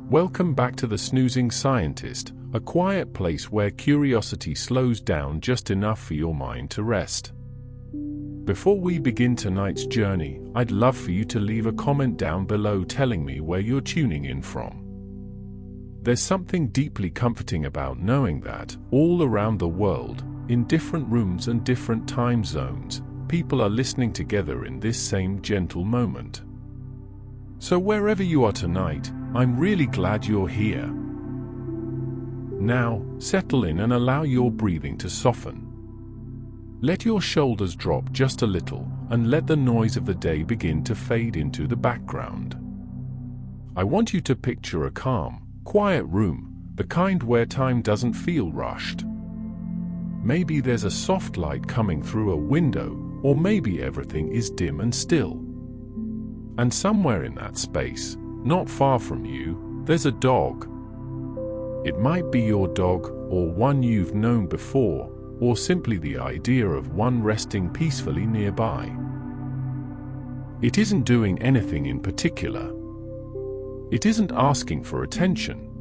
Welcome back to the Snoozing Scientist, a quiet place where curiosity slows down just enough for your mind to rest. Before we begin tonight's journey, I'd love for you to leave a comment down below telling me where you're tuning in from. There's something deeply comforting about knowing that, all around the world, in different rooms and different time zones, people are listening together in this same gentle moment. So wherever you are tonight, I'm really glad you're here. Now, settle in and allow your breathing to soften. Let your shoulders drop just a little and let the noise of the day begin to fade into the background. I want you to picture a calm, quiet room, the kind where time doesn't feel rushed. Maybe there's a soft light coming through a window, or maybe everything is dim and still. And somewhere in that space, not far from you, there's a dog. It might be your dog, or one you've known before, or simply the idea of one resting peacefully nearby. It isn't doing anything in particular. It isn't asking for attention.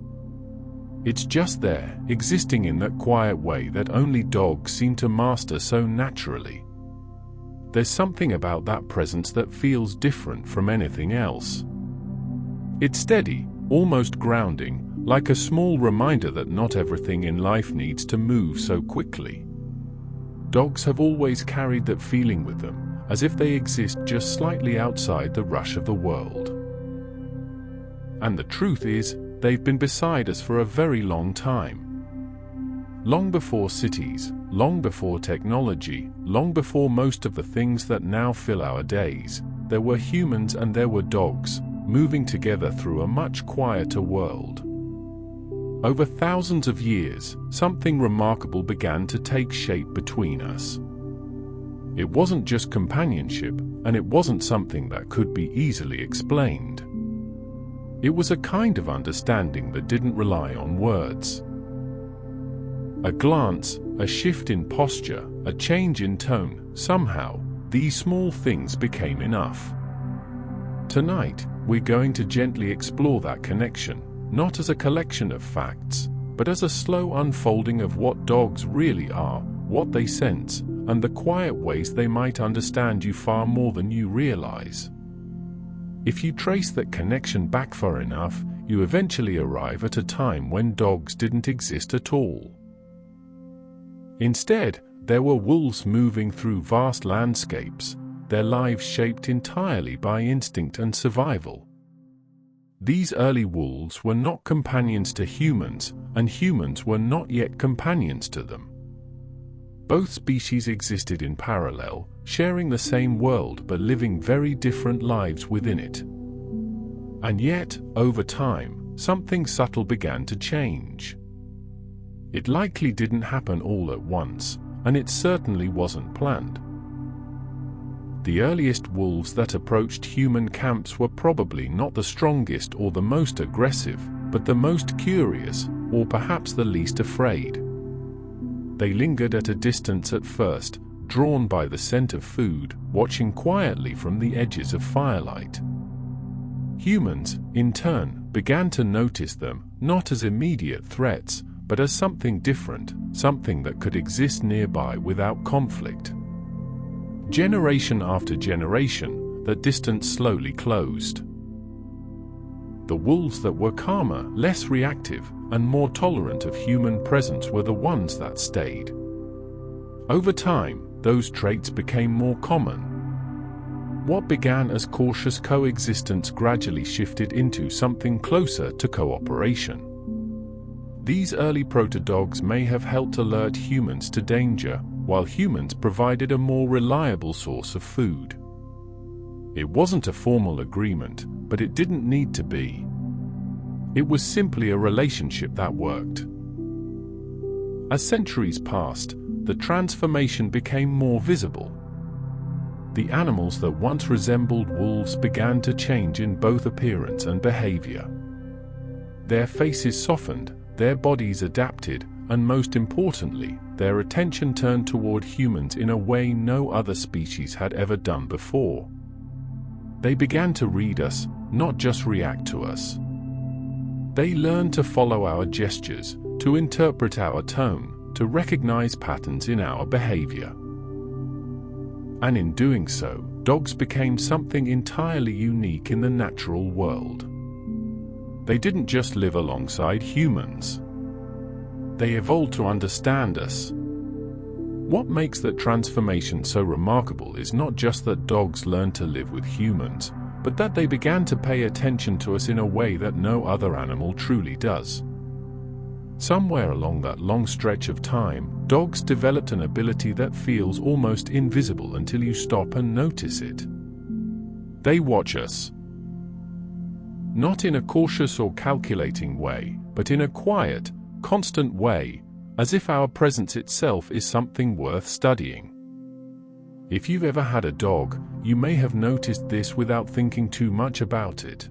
It's just there, existing in that quiet way that only dogs seem to master so naturally. There's something about that presence that feels different from anything else. It's steady, almost grounding, like a small reminder that not everything in life needs to move so quickly. Dogs have always carried that feeling with them, as if they exist just slightly outside the rush of the world. And the truth is, they've been beside us for a very long time. Long before cities, long before technology, long before most of the things that now fill our days, there were humans and there were dogs, moving together through a much quieter world. Over thousands of years, something remarkable began to take shape between us. It wasn't just companionship, and it wasn't something that could be easily explained. It was a kind of understanding that didn't rely on words. A glance, a shift in posture, a change in tone, somehow, these small things became enough. Tonight, we're going to gently explore that connection, not as a collection of facts, but as a slow unfolding of what dogs really are, what they sense, and the quiet ways they might understand you far more than you realize. If you trace that connection back far enough, you eventually arrive at a time when dogs didn't exist at all. Instead, there were wolves moving through vast landscapes, their lives shaped entirely by instinct and survival. These early wolves were not companions to humans, and humans were not yet companions to them. Both species existed in parallel, sharing the same world but living very different lives within it. And yet, over time, something subtle began to change. It likely didn't happen all at once, and it certainly wasn't planned. The earliest wolves that approached human camps were probably not the strongest or the most aggressive, but the most curious, or perhaps the least afraid. They lingered at a distance at first, drawn by the scent of food, watching quietly from the edges of firelight. Humans, in turn, began to notice them, not as immediate threats, but as something different, something that could exist nearby without conflict. Generation after generation, that distance slowly closed. The wolves that were calmer, less reactive, and more tolerant of human presence were the ones that stayed. Over time, those traits became more common. What began as cautious coexistence gradually shifted into something closer to cooperation. These early proto-dogs may have helped alert humans to danger, while humans provided a more reliable source of food. It wasn't a formal agreement, but it didn't need to be. It was simply a relationship that worked. As centuries passed, the transformation became more visible. The animals that once resembled wolves began to change in both appearance and behavior. Their faces softened, their bodies adapted, and most importantly, their attention turned toward humans in a way no other species had ever done before. They began to read us, not just react to us. They learn to follow our gestures, to interpret our tone, to recognize patterns in our behavior. And in doing so, dogs became something entirely unique in the natural world. They didn't just live alongside humans. They evolved to understand us. What makes that transformation so remarkable is not just that dogs learned to live with humans, but that they began to pay attention to us in a way that no other animal truly does. Somewhere along that long stretch of time, dogs developed an ability that feels almost invisible until you stop and notice it. They watch us. Not in a cautious or calculating way, but in a quiet, constant way, as if our presence itself is something worth studying. If you've ever had a dog, you may have noticed this without thinking too much about it.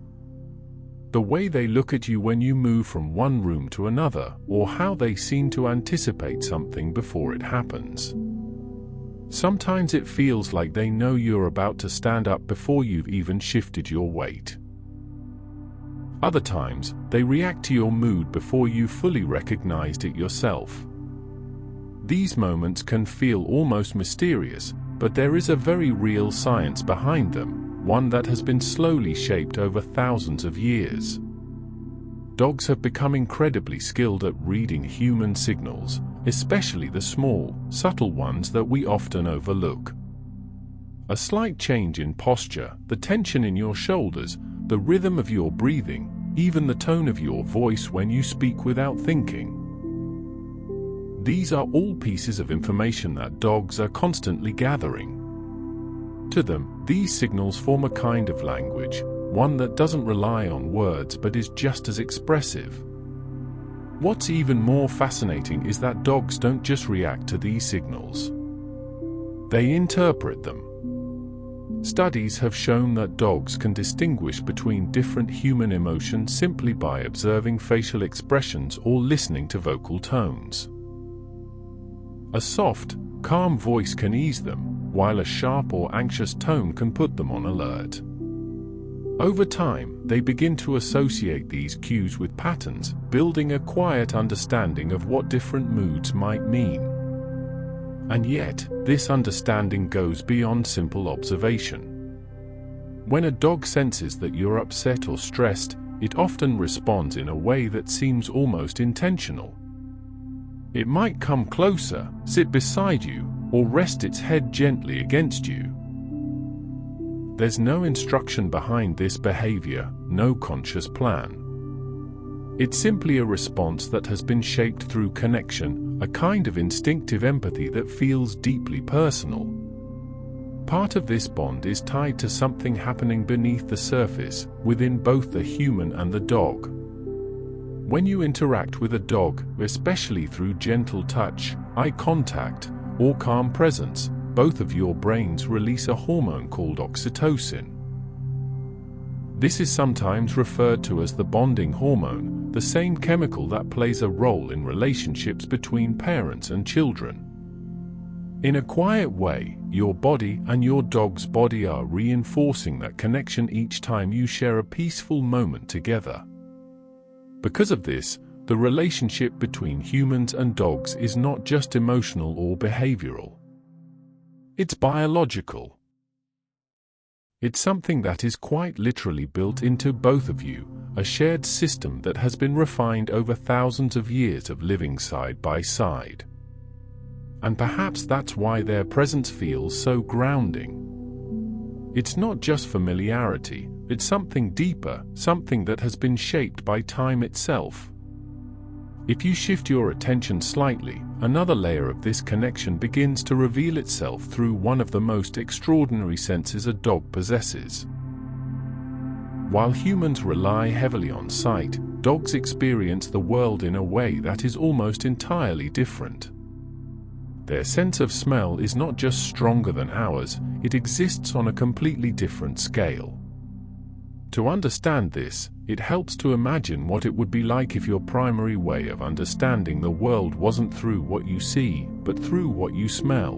The way they look at you when you move from one room to another, or how they seem to anticipate something before it happens. Sometimes it feels like they know you're about to stand up before you've even shifted your weight. Other times, they react to your mood before you fully recognized it yourself. These moments can feel almost mysterious, but there is a very real science behind them, one that has been slowly shaped over thousands of years. Dogs have become incredibly skilled at reading human signals, especially the small, subtle ones that we often overlook. A slight change in posture, the tension in your shoulders, the rhythm of your breathing, even the tone of your voice when you speak without thinking. These are all pieces of information that dogs are constantly gathering. To them, these signals form a kind of language, one that doesn't rely on words but is just as expressive. What's even more fascinating is that dogs don't just react to these signals. They interpret them. Studies have shown that dogs can distinguish between different human emotions simply by observing facial expressions or listening to vocal tones. A soft, calm voice can ease them, while a sharp or anxious tone can put them on alert. Over time, they begin to associate these cues with patterns, building a quiet understanding of what different moods might mean. And yet, this understanding goes beyond simple observation. When a dog senses that you're upset or stressed, it often responds in a way that seems almost intentional. It might come closer, sit beside you, or rest its head gently against you. There's no instruction behind this behavior, no conscious plan. It's simply a response that has been shaped through connection, a kind of instinctive empathy that feels deeply personal. Part of this bond is tied to something happening beneath the surface, within both the human and the dog. When you interact with a dog, especially through gentle touch, eye contact, or calm presence, both of your brains release a hormone called oxytocin. This is sometimes referred to as the bonding hormone, the same chemical that plays a role in relationships between parents and children. In a quiet way, your body and your dog's body are reinforcing that connection each time you share a peaceful moment together. Because of this, the relationship between humans and dogs is not just emotional or behavioral. It's biological. It's something that is quite literally built into both of you, a shared system that has been refined over thousands of years of living side by side. And perhaps that's why their presence feels so grounding. It's not just familiarity, it's something deeper, something that has been shaped by time itself. If you shift your attention slightly, another layer of this connection begins to reveal itself through one of the most extraordinary senses a dog possesses. While humans rely heavily on sight, dogs experience the world in a way that is almost entirely different. Their sense of smell is not just stronger than ours, it exists on a completely different scale. To understand this, it helps to imagine what it would be like if your primary way of understanding the world wasn't through what you see, but through what you smell.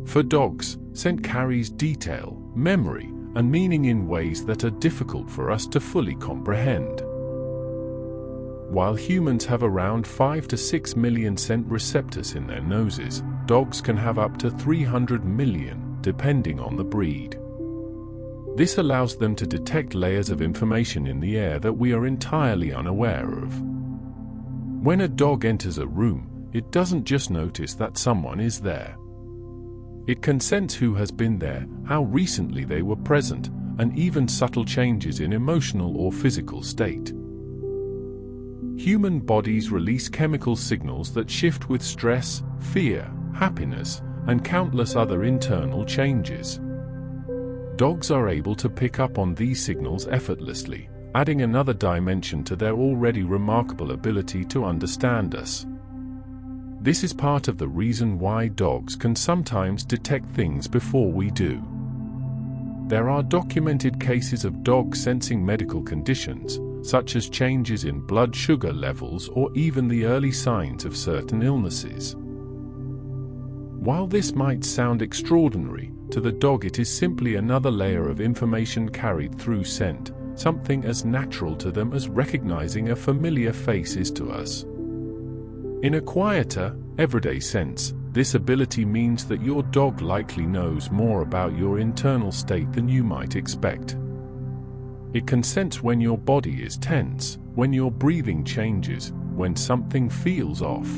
For dogs, scent carries detail, memory, and meaning in ways that are difficult for us to fully comprehend. While humans have around 5 to 6 million scent receptors in their noses, dogs can have up to 300 million, depending on the breed. This allows them to detect layers of information in the air that we are entirely unaware of. When a dog enters a room, it doesn't just notice that someone is there. It can sense who has been there, how recently they were present, and even subtle changes in emotional or physical state. Human bodies release chemical signals that shift with stress, fear, happiness, and countless other internal changes. Dogs are able to pick up on these signals effortlessly, adding another dimension to their already remarkable ability to understand us. This is part of the reason why dogs can sometimes detect things before we do. There are documented cases of dogs sensing medical conditions, such as changes in blood sugar levels or even the early signs of certain illnesses. While this might sound extraordinary, to the dog it is simply another layer of information carried through scent, something as natural to them as recognizing a familiar face is to us. In a quieter, everyday sense, this ability means that your dog likely knows more about your internal state than you might expect. It can sense when your body is tense, when your breathing changes, when something feels off.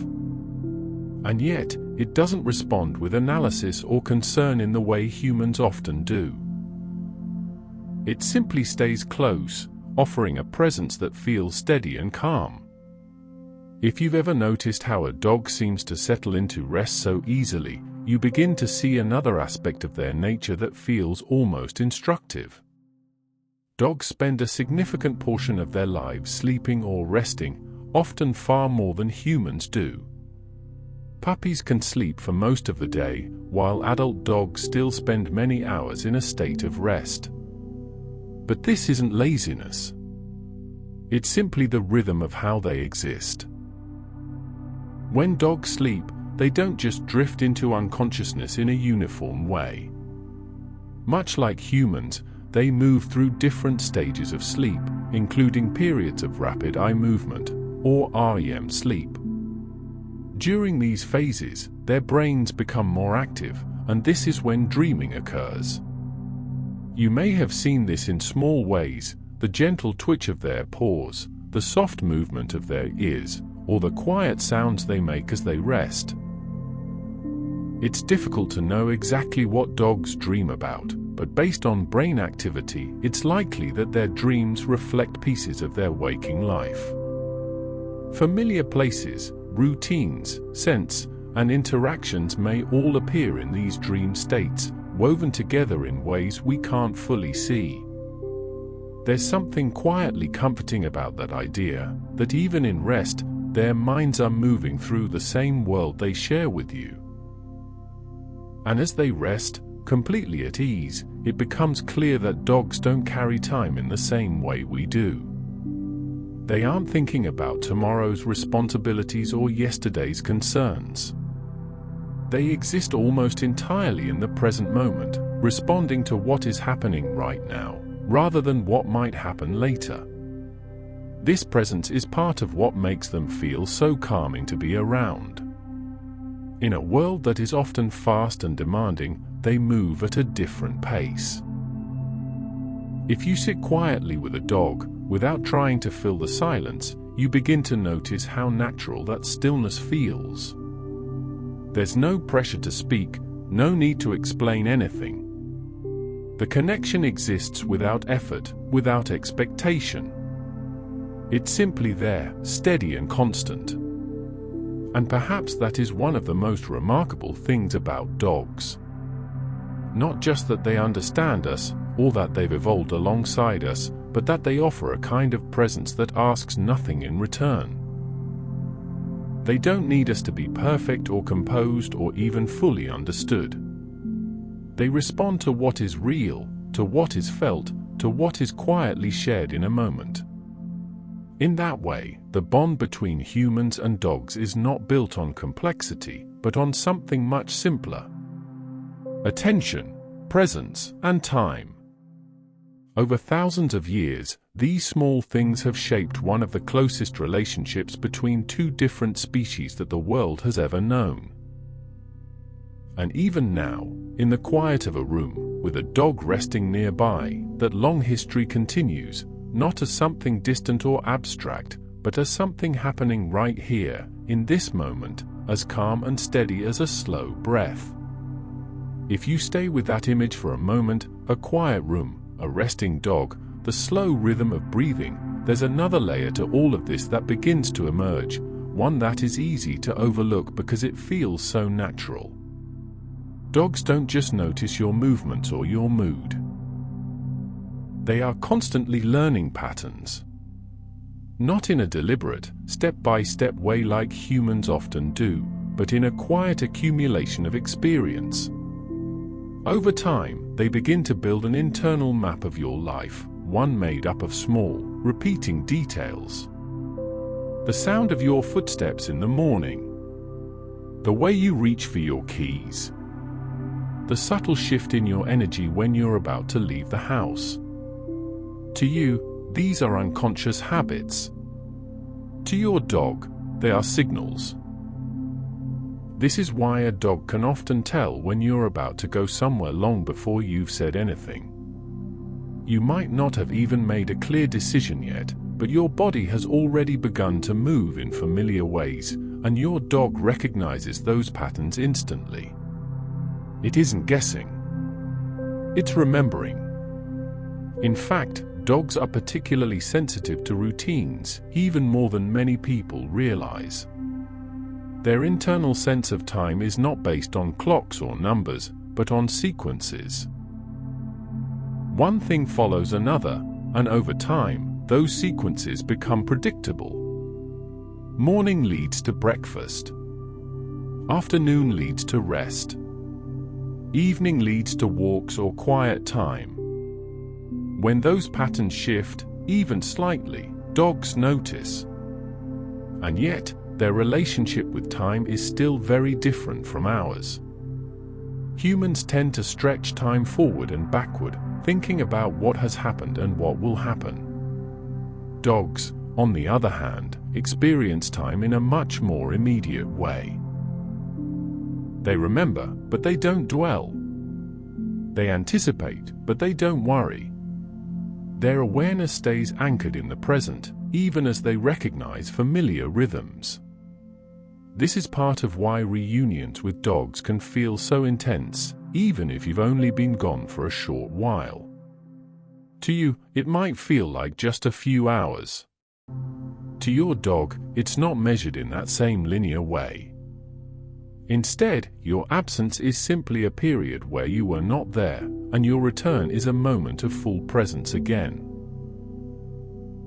And yet, it doesn't respond with analysis or concern in the way humans often do. It simply stays close, offering a presence that feels steady and calm. If you've ever noticed how a dog seems to settle into rest so easily, you begin to see another aspect of their nature that feels almost instructive. Dogs spend a significant portion of their lives sleeping or resting, often far more than humans do. Puppies can sleep for most of the day, while adult dogs still spend many hours in a state of rest. But this isn't laziness. It's simply the rhythm of how they exist. When dogs sleep, they don't just drift into unconsciousness in a uniform way. Much like humans, they move through different stages of sleep, including periods of rapid eye movement, or REM sleep. During these phases, their brains become more active, and this is when dreaming occurs. You may have seen this in small ways: the gentle twitch of their paws, the soft movement of their ears, or the quiet sounds they make as they rest. It's difficult to know exactly what dogs dream about, but based on brain activity, it's likely that their dreams reflect pieces of their waking life. Familiar places, routines, scents, and interactions may all appear in these dream states, woven together in ways we can't fully see. There's something quietly comforting about that idea, that even in rest, their minds are moving through the same world they share with you. And as they rest, completely at ease, it becomes clear that dogs don't carry time in the same way we do. They aren't thinking about tomorrow's responsibilities or yesterday's concerns. They exist almost entirely in the present moment, responding to what is happening right now, rather than what might happen later. This presence is part of what makes them feel so calming to be around. In a world that is often fast and demanding, they move at a different pace. If you sit quietly with a dog, without trying to fill the silence, you begin to notice how natural that stillness feels. There's no pressure to speak, no need to explain anything. The connection exists without effort, without expectation. It's simply there, steady and constant. And perhaps that is one of the most remarkable things about dogs. Not just that they understand us, or that they've evolved alongside us, but that they offer a kind of presence that asks nothing in return. They don't need us to be perfect or composed or even fully understood. They respond to what is real, to what is felt, to what is quietly shared in a moment. In that way, the bond between humans and dogs is not built on complexity, but on something much simpler: attention, presence, and time. Over thousands of years, These small things have shaped one of the closest relationships between two different species that the world has ever known. And even now, in the quiet of a room, with a dog resting nearby, that long history continues, not as something distant or abstract, but as something happening right here, in this moment, as calm and steady as a slow breath. If you stay with that image for a moment, a quiet room, a resting dog, the slow rhythm of breathing, there's another layer to all of this that begins to emerge, one that is easy to overlook because it feels so natural. Dogs don't just notice your movements or your mood. They are constantly learning patterns. Not in a deliberate, step-by-step way like humans often do, but in a quiet accumulation of experience. Over time, they begin to build an internal map of your life, one made up of small, repeating details. The sound of your footsteps in the morning. The way you reach for your keys. The subtle shift in your energy when you're about to leave the house. To you, these are unconscious habits. To your dog, they are signals. This is why a dog can often tell when you're about to go somewhere long before you've said anything. You might not have even made a clear decision yet, but your body has already begun to move in familiar ways, and your dog recognizes those patterns instantly. It isn't guessing. It's remembering. In fact, dogs are particularly sensitive to routines, even more than many people realize. Their internal sense of time is not based on clocks or numbers, but on sequences. One thing follows another, and over time, those sequences become predictable. Morning leads to breakfast. Afternoon leads to rest. Evening leads to walks or quiet time. When those patterns shift, even slightly, dogs notice. And yet, their relationship with time is still very different from ours. Humans tend to stretch time forward and backward, thinking about what has happened and what will happen. Dogs, on the other hand, experience time in a much more immediate way. They remember, but they don't dwell. They anticipate, but they don't worry. Their awareness stays anchored in the present, even as they recognize familiar rhythms. This is part of why reunions with dogs can feel so intense, even if you've only been gone for a short while. To you, it might feel like just a few hours. To your dog, it's not measured in that same linear way. Instead, your absence is simply a period where you were not there, and your return is a moment of full presence again.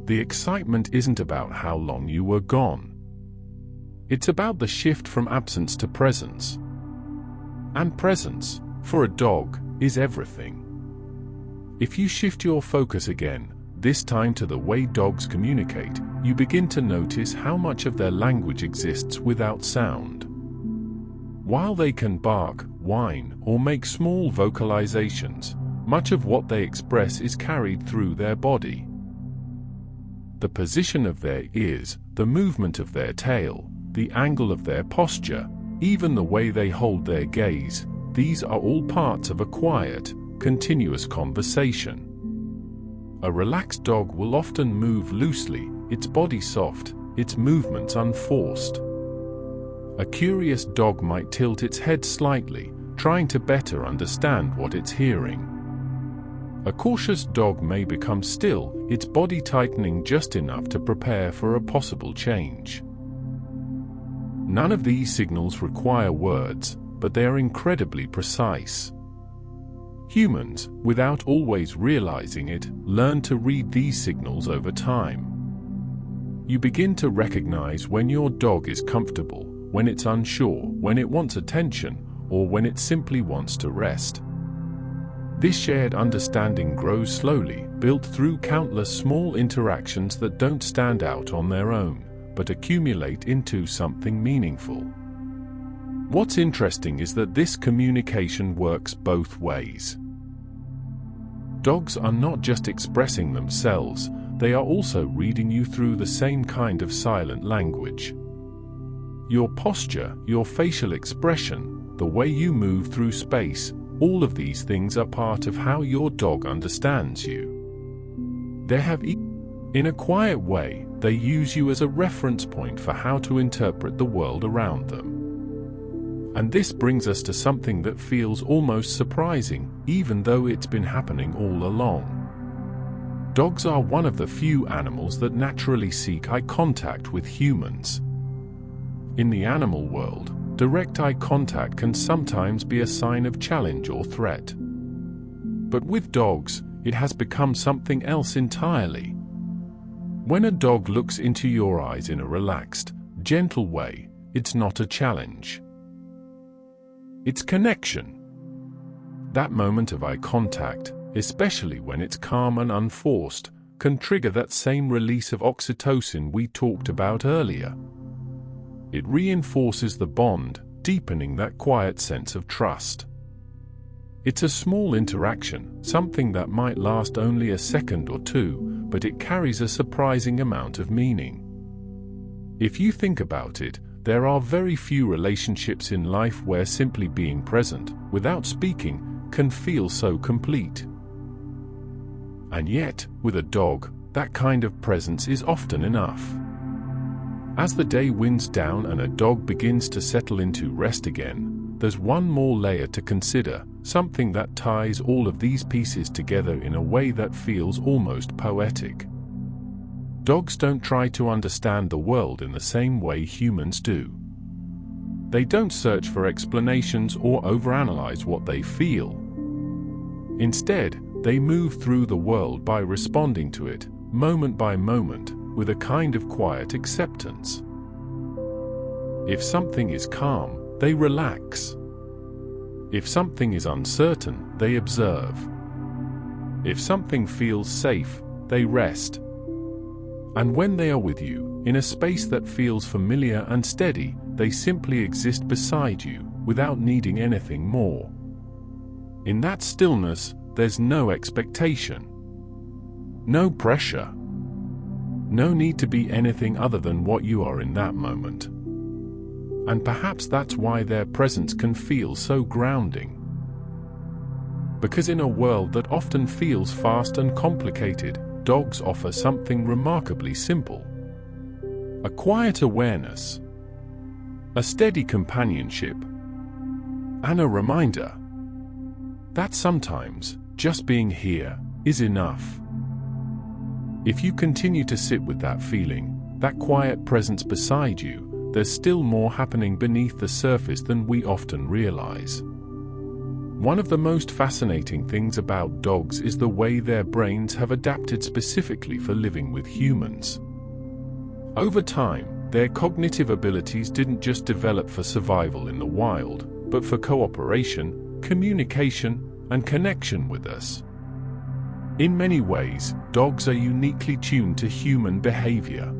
The excitement isn't about how long you were gone. It's about the shift from absence to presence. And presence, for a dog, is everything. If you shift your focus again, this time to the way dogs communicate, you begin to notice how much of their language exists without sound. While they can bark, whine, or make small vocalizations, much of what they express is carried through their body. The position of their ears, the movement of their tail, the angle of their posture, even the way they hold their gaze, these are all parts of a quiet, continuous conversation. A relaxed dog will often move loosely, its body soft, its movements unforced. A curious dog might tilt its head slightly, trying to better understand what it's hearing. A cautious dog may become still, its body tightening just enough to prepare for a possible change. None of these signals require words, but they are incredibly precise. Humans, without always realizing it, learn to read these signals over time. You begin to recognize when your dog is comfortable, when it's unsure, when it wants attention, or when it simply wants to rest. This shared understanding grows slowly, built through countless small interactions that don't stand out on their own, but accumulate into something meaningful. What's interesting is that this communication works both ways. Dogs are not just expressing themselves, they are also reading you through the same kind of silent language. Your posture, your facial expression, the way you move through space, all of these things are part of how your dog understands you. In a quiet way, they use you as a reference point for how to interpret the world around them. And this brings us to something that feels almost surprising, even though it's been happening all along. Dogs are one of the few animals that naturally seek eye contact with humans. In the animal world, direct eye contact can sometimes be a sign of challenge or threat. But with dogs, it has become something else entirely. When a dog looks into your eyes in a relaxed, gentle way, it's not a challenge. It's connection. That moment of eye contact, especially when it's calm and unforced, can trigger that same release of oxytocin we talked about earlier. It reinforces the bond, deepening that quiet sense of trust. It's a small interaction, something that might last only a second or two, but it carries a surprising amount of meaning. If you think about it, there are very few relationships in life where simply being present, without speaking, can feel so complete. And yet, with a dog, that kind of presence is often enough. As the day winds down and a dog begins to settle into rest again, there's one more layer to consider, something that ties all of these pieces together in a way that feels almost poetic. Dogs don't try to understand the world in the same way humans do. They don't search for explanations or overanalyze what they feel. Instead, they move through the world by responding to it, moment by moment, with a kind of quiet acceptance. If something is calm, they relax. If something is uncertain, they observe. If something feels safe, they rest. And when they are with you, in a space that feels familiar and steady, they simply exist beside you, without needing anything more. In that stillness, there's no expectation. No pressure. No need to be anything other than what you are in that moment. And perhaps that's why their presence can feel so grounding. Because in a world that often feels fast and complicated, dogs offer something remarkably simple. A quiet awareness, a steady companionship, and a reminder that sometimes just being here is enough. If you continue to sit with that feeling, that quiet presence beside you, there's still more happening beneath the surface than we often realize. One of the most fascinating things about dogs is the way their brains have adapted specifically for living with humans. Over time, their cognitive abilities didn't just develop for survival in the wild, but for cooperation, communication, and connection with us. In many ways, dogs are uniquely tuned to human behavior.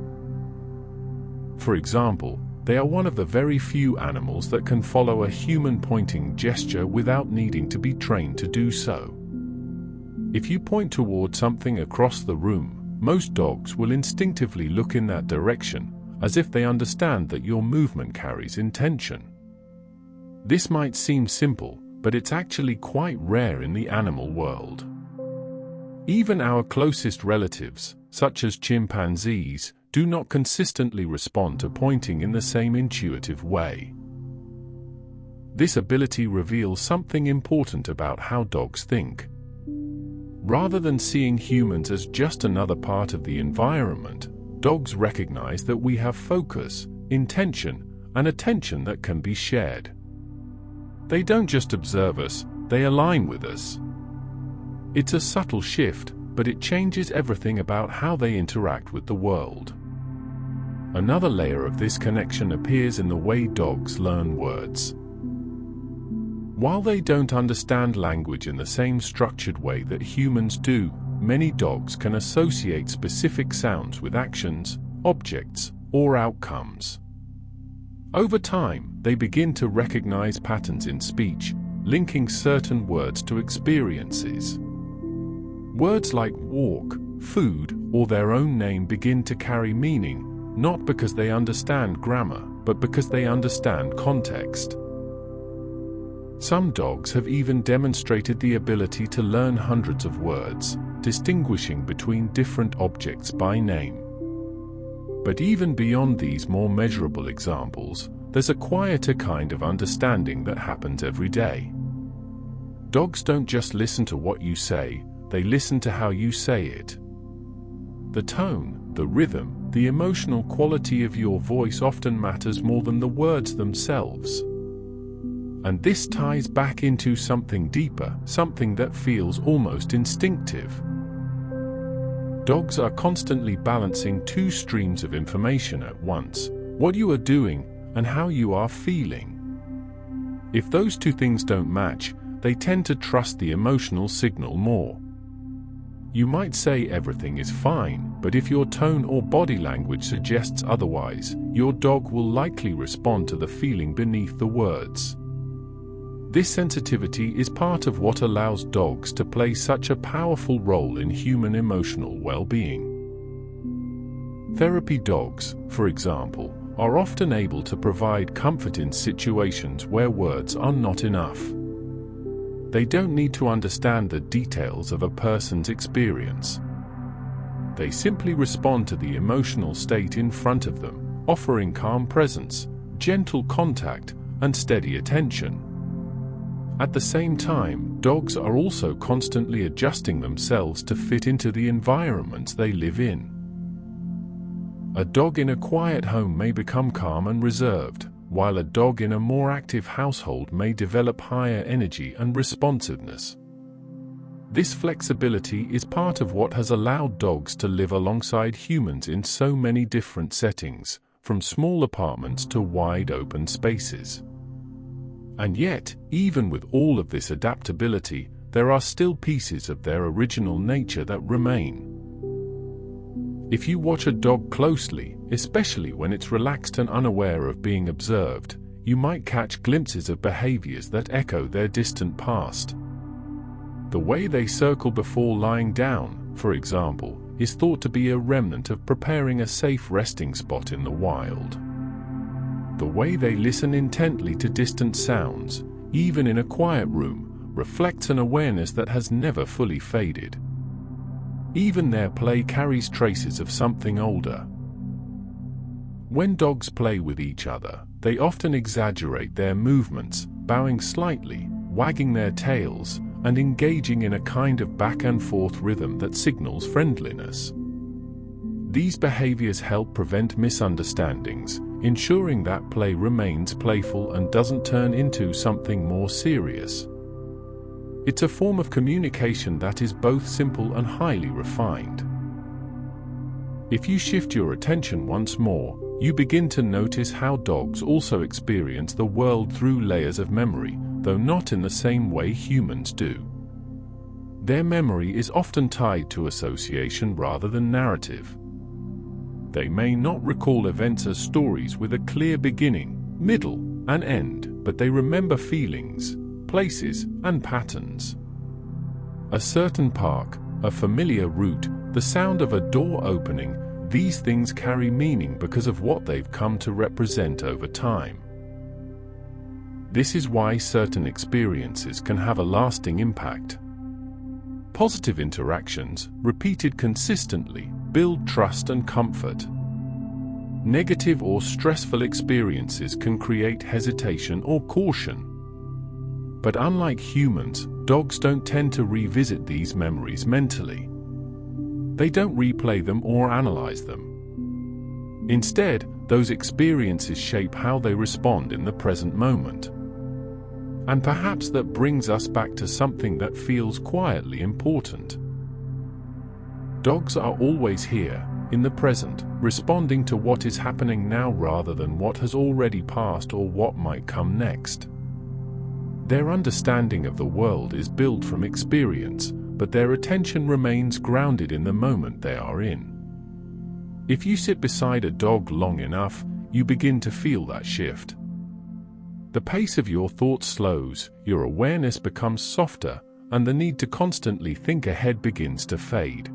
For example, they are one of the very few animals that can follow a human pointing gesture without needing to be trained to do so. If you point toward something across the room, most dogs will instinctively look in that direction, as if they understand that your movement carries intention. This might seem simple, but it's actually quite rare in the animal world. Even our closest relatives, such as chimpanzees, do not consistently respond to pointing in the same intuitive way. This ability reveals something important about how dogs think. Rather than seeing humans as just another part of the environment, dogs recognize that we have focus, intention, and attention that can be shared. They don't just observe us, they align with us. It's a subtle shift, but it changes everything about how they interact with the world. Another layer of this connection appears in the way dogs learn words. While they don't understand language in the same structured way that humans do, many dogs can associate specific sounds with actions, objects, or outcomes. Over time, they begin to recognize patterns in speech, linking certain words to experiences. Words like walk, food, or their own name begin to carry meaning, not because they understand grammar, but because they understand context. Some dogs have even demonstrated the ability to learn hundreds of words, distinguishing between different objects by name. But even beyond these more measurable examples, there's a quieter kind of understanding that happens every day. Dogs don't just listen to what you say, they listen to how you say it. The tone, the rhythm, the emotional quality of your voice often matters more than the words themselves. And this ties back into something deeper, something that feels almost instinctive. Dogs are constantly balancing two streams of information at once: what you are doing and how you are feeling. If those two things don't match, they tend to trust the emotional signal more. You might say everything is fine, but if your tone or body language suggests otherwise, your dog will likely respond to the feeling beneath the words. This sensitivity is part of what allows dogs to play such a powerful role in human emotional well-being. Therapy dogs, for example, are often able to provide comfort in situations where words are not enough. They don't need to understand the details of a person's experience. They simply respond to the emotional state in front of them, offering calm presence, gentle contact, and steady attention. At the same time, dogs are also constantly adjusting themselves to fit into the environments they live in. A dog in a quiet home may become calm and reserved, while a dog in a more active household may develop higher energy and responsiveness. This flexibility is part of what has allowed dogs to live alongside humans in so many different settings, from small apartments to wide open spaces. And yet, even with all of this adaptability, there are still pieces of their original nature that remain. If you watch a dog closely, especially when it's relaxed and unaware of being observed, you might catch glimpses of behaviors that echo their distant past. The way they circle before lying down, for example, is thought to be a remnant of preparing a safe resting spot in the wild. The way they listen intently to distant sounds, even in a quiet room, reflects an awareness that has never fully faded. Even their play carries traces of something older. When dogs play with each other, they often exaggerate their movements, bowing slightly, wagging their tails, and engaging in a kind of back-and-forth rhythm that signals friendliness. These behaviors help prevent misunderstandings, ensuring that play remains playful and doesn't turn into something more serious. It's a form of communication that is both simple and highly refined. If you shift your attention once more, you begin to notice how dogs also experience the world through layers of memory, though not in the same way humans do. Their memory is often tied to association rather than narrative. They may not recall events as stories with a clear beginning, middle, and end, but they remember feelings, places, and patterns. A certain park, a familiar route, the sound of a door opening, these things carry meaning because of what they've come to represent over time. This is why certain experiences can have a lasting impact. Positive interactions, repeated consistently, build trust and comfort. Negative or stressful experiences can create hesitation or caution. But unlike humans, dogs don't tend to revisit these memories mentally. They don't replay them or analyze them. Instead, those experiences shape how they respond in the present moment. And perhaps that brings us back to something that feels quietly important. Dogs are always here, in the present, responding to what is happening now rather than what has already passed or what might come next. Their understanding of the world is built from experience, but their attention remains grounded in the moment they are in. If you sit beside a dog long enough, you begin to feel that shift. The pace of your thoughts slows, your awareness becomes softer, and the need to constantly think ahead begins to fade.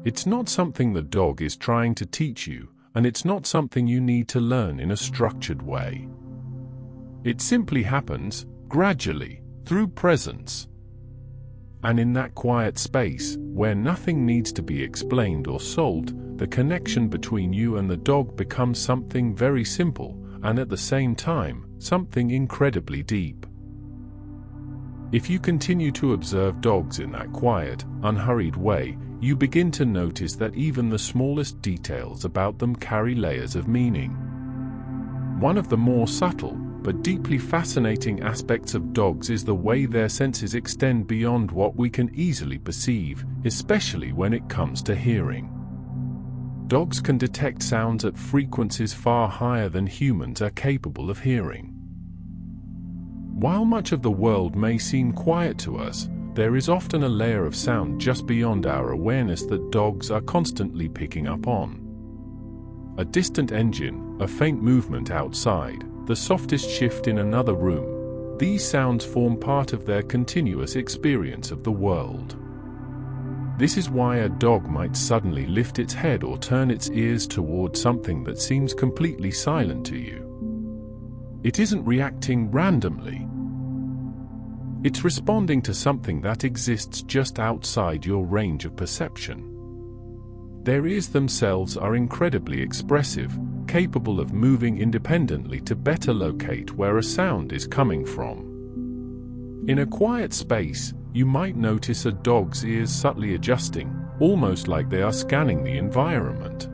It's not something the dog is trying to teach you, and it's not something you need to learn in a structured way. It simply happens, gradually, through presence. And in that quiet space, where nothing needs to be explained or solved, the connection between you and the dog becomes something very simple, and at the same time, something incredibly deep. If you continue to observe dogs in that quiet, unhurried way, you begin to notice that even the smallest details about them carry layers of meaning. One of the more subtle, but deeply fascinating aspects of dogs is the way their senses extend beyond what we can easily perceive, especially when it comes to hearing. Dogs can detect sounds at frequencies far higher than humans are capable of hearing. While much of the world may seem quiet to us, there is often a layer of sound just beyond our awareness that dogs are constantly picking up on. A distant engine, a faint movement outside, the softest shift in another room. These sounds form part of their continuous experience of the world. This is why a dog might suddenly lift its head or turn its ears toward something that seems completely silent to you. It isn't reacting randomly. It's responding to something that exists just outside your range of perception. Their ears themselves are incredibly expressive, capable of moving independently to better locate where a sound is coming from. In a quiet space, you might notice a dog's ears subtly adjusting, almost like they are scanning the environment.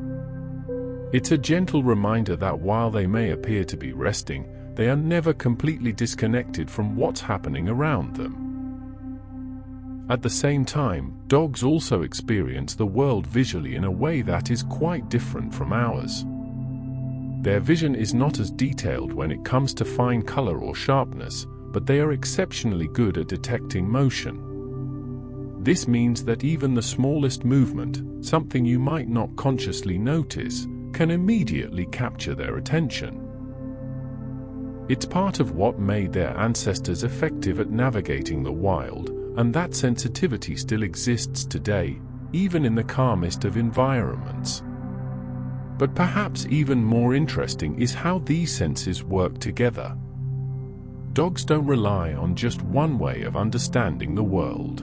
It's a gentle reminder that while they may appear to be resting, they are never completely disconnected from what's happening around them. At the same time, dogs also experience the world visually in a way that is quite different from ours. Their vision is not as detailed when it comes to fine color or sharpness, but they are exceptionally good at detecting motion. This means that even the smallest movement, something you might not consciously notice, can immediately capture their attention. It's part of what made their ancestors effective at navigating the wild, and that sensitivity still exists today, even in the calmest of environments. But perhaps even more interesting is how these senses work together. Dogs don't rely on just one way of understanding the world.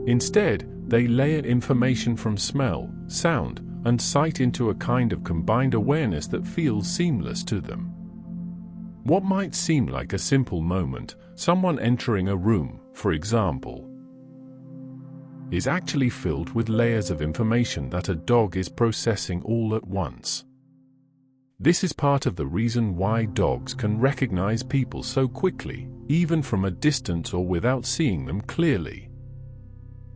Instead, they layer information from smell, sound, and sight into a kind of combined awareness that feels seamless to them. What might seem like a simple moment, someone entering a room, for example, is actually filled with layers of information that a dog is processing all at once. This is part of the reason why dogs can recognize people so quickly, even from a distance or without seeing them clearly.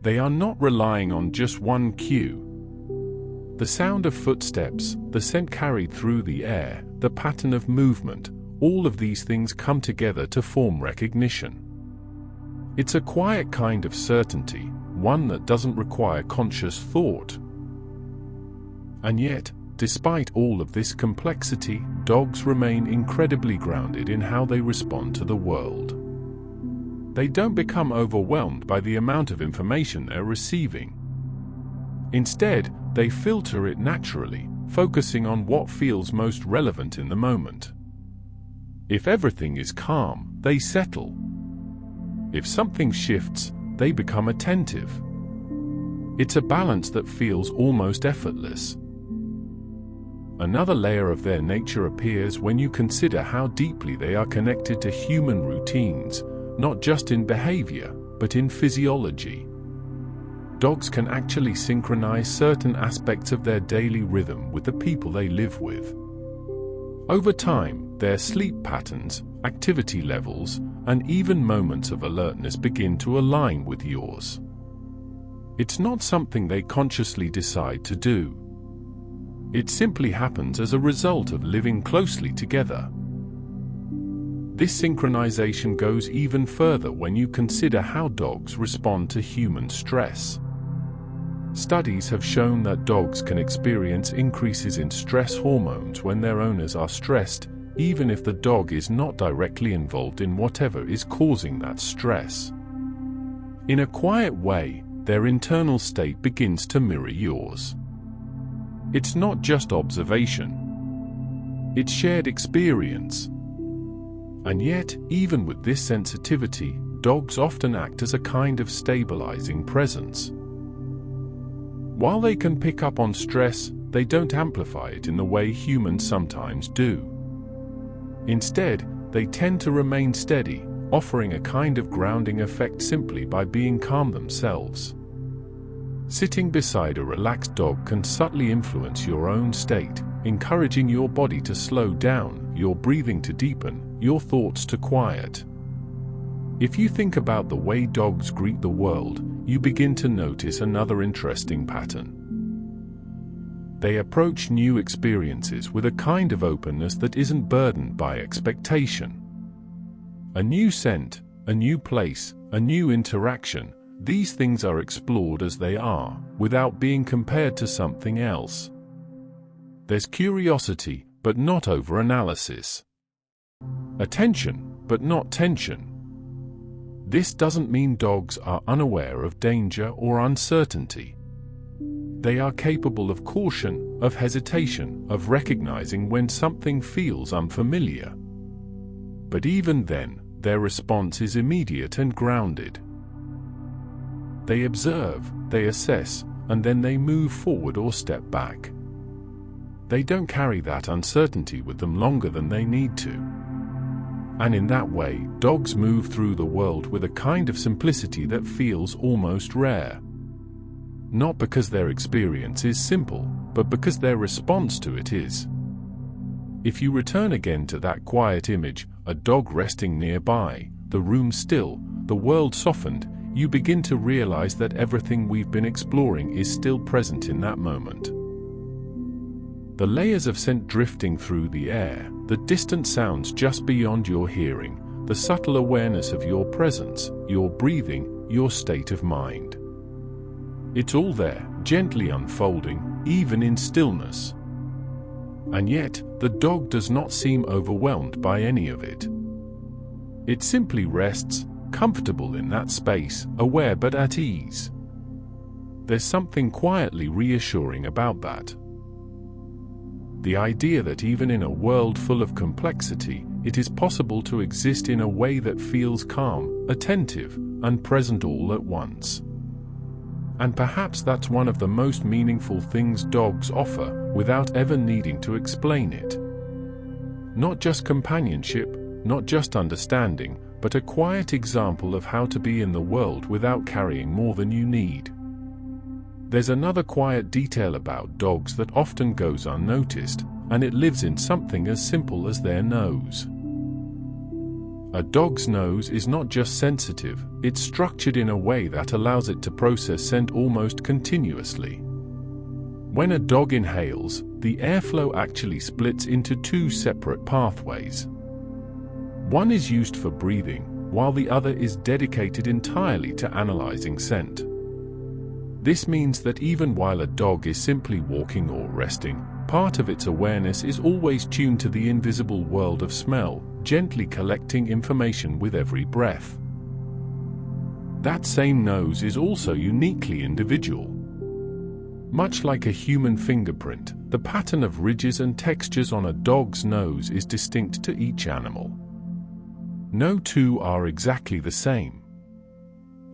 They are not relying on just one cue. The sound of footsteps, the scent carried through the air, the pattern of movement, all of these things come together to form recognition. It's a quiet kind of certainty, one that doesn't require conscious thought. And yet, despite all of this complexity, dogs remain incredibly grounded in how they respond to the world. They don't become overwhelmed by the amount of information they're receiving. Instead, they filter it naturally, focusing on what feels most relevant in the moment. If everything is calm, they settle. If something shifts, they become attentive. It's a balance that feels almost effortless. Another layer of their nature appears when you consider how deeply they are connected to human routines, not just in behavior, but in physiology. Dogs can actually synchronize certain aspects of their daily rhythm with the people they live with. Over time, their sleep patterns, activity levels, and even moments of alertness begin to align with yours. It's not something they consciously decide to do. It simply happens as a result of living closely together. This synchronization goes even further when you consider how dogs respond to human stress. Studies have shown that dogs can experience increases in stress hormones when their owners are stressed, even if the dog is not directly involved in whatever is causing that stress. In a quiet way, their internal state begins to mirror yours. It's not just observation. It's shared experience. And yet, even with this sensitivity, dogs often act as a kind of stabilizing presence. While they can pick up on stress, they don't amplify it in the way humans sometimes do. Instead, they tend to remain steady, offering a kind of grounding effect simply by being calm themselves. Sitting beside a relaxed dog can subtly influence your own state, encouraging your body to slow down, your breathing to deepen, your thoughts to quiet. If you think about the way dogs greet the world, you begin to notice another interesting pattern. They approach new experiences with a kind of openness that isn't burdened by expectation. A new scent, a new place, a new interaction, these things are explored as they are, without being compared to something else. There's curiosity, but not over-analysis. Attention, but not tension. This doesn't mean dogs are unaware of danger or uncertainty. They are capable of caution, of hesitation, of recognizing when something feels unfamiliar. But even then, their response is immediate and grounded. They observe, they assess, and then they move forward or step back. They don't carry that uncertainty with them longer than they need to. And in that way, dogs move through the world with a kind of simplicity that feels almost rare. Not because their experience is simple, but because their response to it is. If you return again to that quiet image, a dog resting nearby, the room still, the world softened, you begin to realize that everything we've been exploring is still present in that moment. The layers of scent drifting through the air, the distant sounds just beyond your hearing, the subtle awareness of your presence, your breathing, your state of mind. It's all there, gently unfolding, even in stillness. And yet, the dog does not seem overwhelmed by any of it. It simply rests, comfortable in that space, aware but at ease. There's something quietly reassuring about that. The idea that even in a world full of complexity, it is possible to exist in a way that feels calm, attentive, and present all at once. And perhaps that's one of the most meaningful things dogs offer, without ever needing to explain it. Not just companionship, not just understanding, but a quiet example of how to be in the world without carrying more than you need. There's another quiet detail about dogs that often goes unnoticed, and it lives in something as simple as their nose. A dog's nose is not just sensitive, it's structured in a way that allows it to process scent almost continuously. When a dog inhales, the airflow actually splits into two separate pathways. One is used for breathing, while the other is dedicated entirely to analyzing scent. This means that even while a dog is simply walking or resting, part of its awareness is always tuned to the invisible world of smell, gently collecting information with every breath. That same nose is also uniquely individual. Much like a human fingerprint, the pattern of ridges and textures on a dog's nose is distinct to each animal. No two are exactly the same.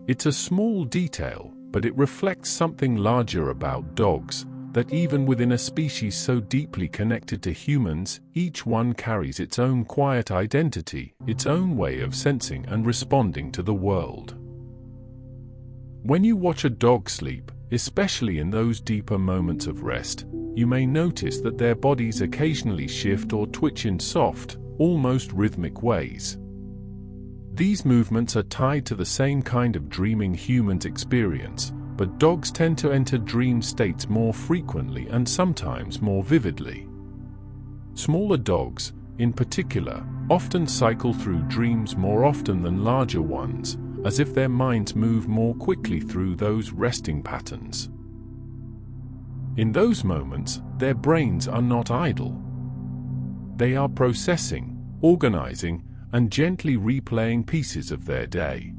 It's a small detail, but it reflects something larger about dogs, that even within a species so deeply connected to humans, each one carries its own quiet identity, its own way of sensing and responding to the world. When you watch a dog sleep, especially in those deeper moments of rest, you may notice that their bodies occasionally shift or twitch in soft, almost rhythmic ways. These movements are tied to the same kind of dreaming humans experience, but dogs tend to enter dream states more frequently and sometimes more vividly. Smaller dogs, in particular, often cycle through dreams more often than larger ones, as if their minds move more quickly through those resting patterns. In those moments, their brains are not idle. They are processing, organizing, and gently replaying pieces of their day.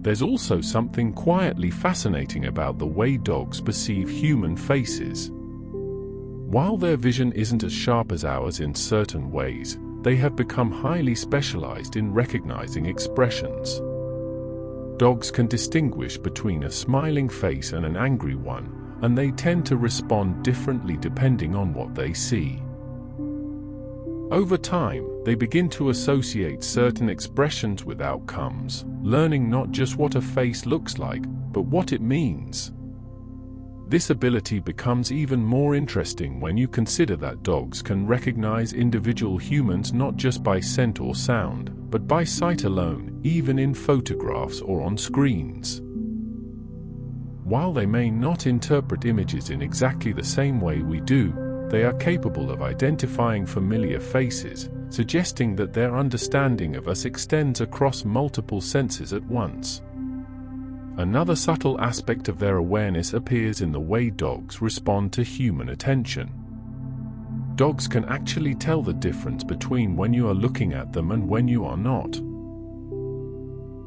There's also something quietly fascinating about the way dogs perceive human faces. While their vision isn't as sharp as ours in certain ways, they have become highly specialized in recognizing expressions. Dogs can distinguish between a smiling face and an angry one, and they tend to respond differently depending on what they see. Over time, they begin to associate certain expressions with outcomes, learning not just what a face looks like, but what it means. This ability becomes even more interesting when you consider that dogs can recognize individual humans not just by scent or sound, but by sight alone, even in photographs or on screens. While they may not interpret images in exactly the same way we do, they are capable of identifying familiar faces, suggesting that their understanding of us extends across multiple senses at once. Another subtle aspect of their awareness appears in the way dogs respond to human attention. Dogs can actually tell the difference between when you are looking at them and when you are not.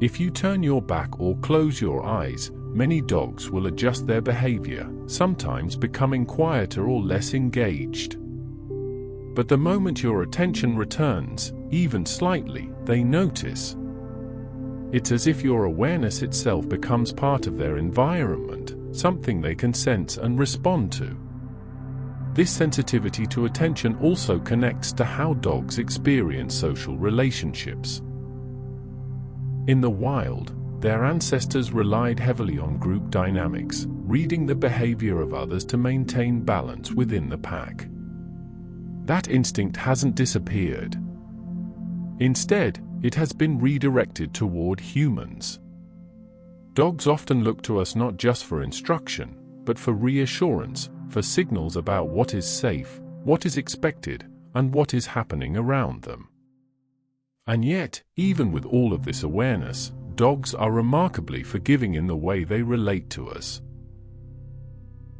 If you turn your back or close your eyes, many dogs will adjust their behavior, sometimes becoming quieter or less engaged. But the moment your attention returns, even slightly, they notice. It's as if your awareness itself becomes part of their environment, something they can sense and respond to. This sensitivity to attention also connects to how dogs experience social relationships. In the wild, their ancestors relied heavily on group dynamics, reading the behavior of others to maintain balance within the pack. That instinct hasn't disappeared. Instead, it has been redirected toward humans. Dogs often look to us not just for instruction, but for reassurance, for signals about what is safe, what is expected, and what is happening around them. And yet, even with all of this awareness, dogs are remarkably forgiving in the way they relate to us.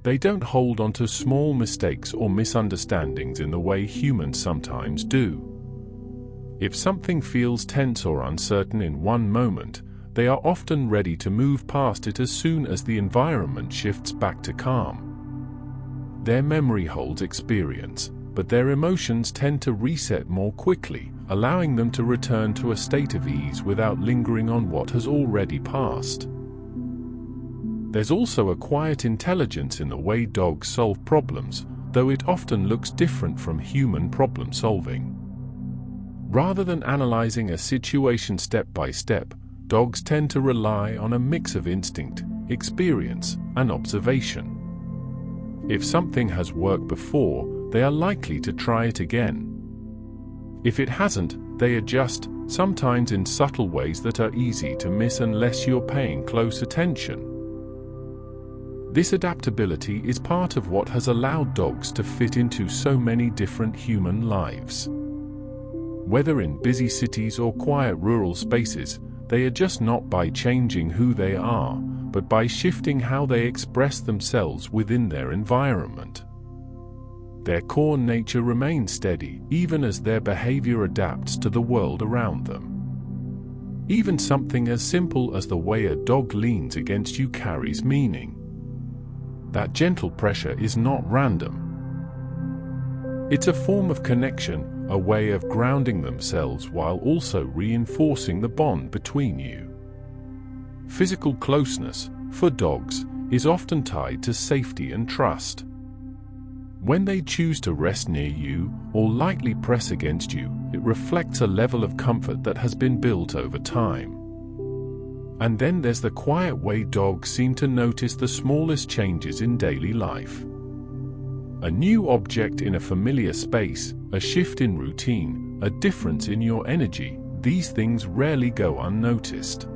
They don't hold on to small mistakes or misunderstandings in the way humans sometimes do. If something feels tense or uncertain in one moment, they are often ready to move past it as soon as the environment shifts back to calm. Their memory holds experience, but their emotions tend to reset more quickly, allowing them to return to a state of ease without lingering on what has already passed. There's also a quiet intelligence in the way dogs solve problems, though it often looks different from human problem solving. Rather than analyzing a situation step by step, dogs tend to rely on a mix of instinct, experience, and observation. If something has worked before, they are likely to try it again. If it hasn't, they adjust, sometimes in subtle ways that are easy to miss unless you're paying close attention. This adaptability is part of what has allowed dogs to fit into so many different human lives. Whether in busy cities or quiet rural spaces, they adjust not by changing who they are, but by shifting how they express themselves within their environment. Their core nature remains steady, even as their behavior adapts to the world around them. Even something as simple as the way a dog leans against you carries meaning. That gentle pressure is not random. It's a form of connection, a way of grounding themselves while also reinforcing the bond between you. Physical closeness, for dogs, is often tied to safety and trust. When they choose to rest near you or lightly press against you, it reflects a level of comfort that has been built over time. And then there's the quiet way dogs seem to notice the smallest changes in daily life. A new object in a familiar space, a shift in routine, a difference in your energy, these things rarely go unnoticed.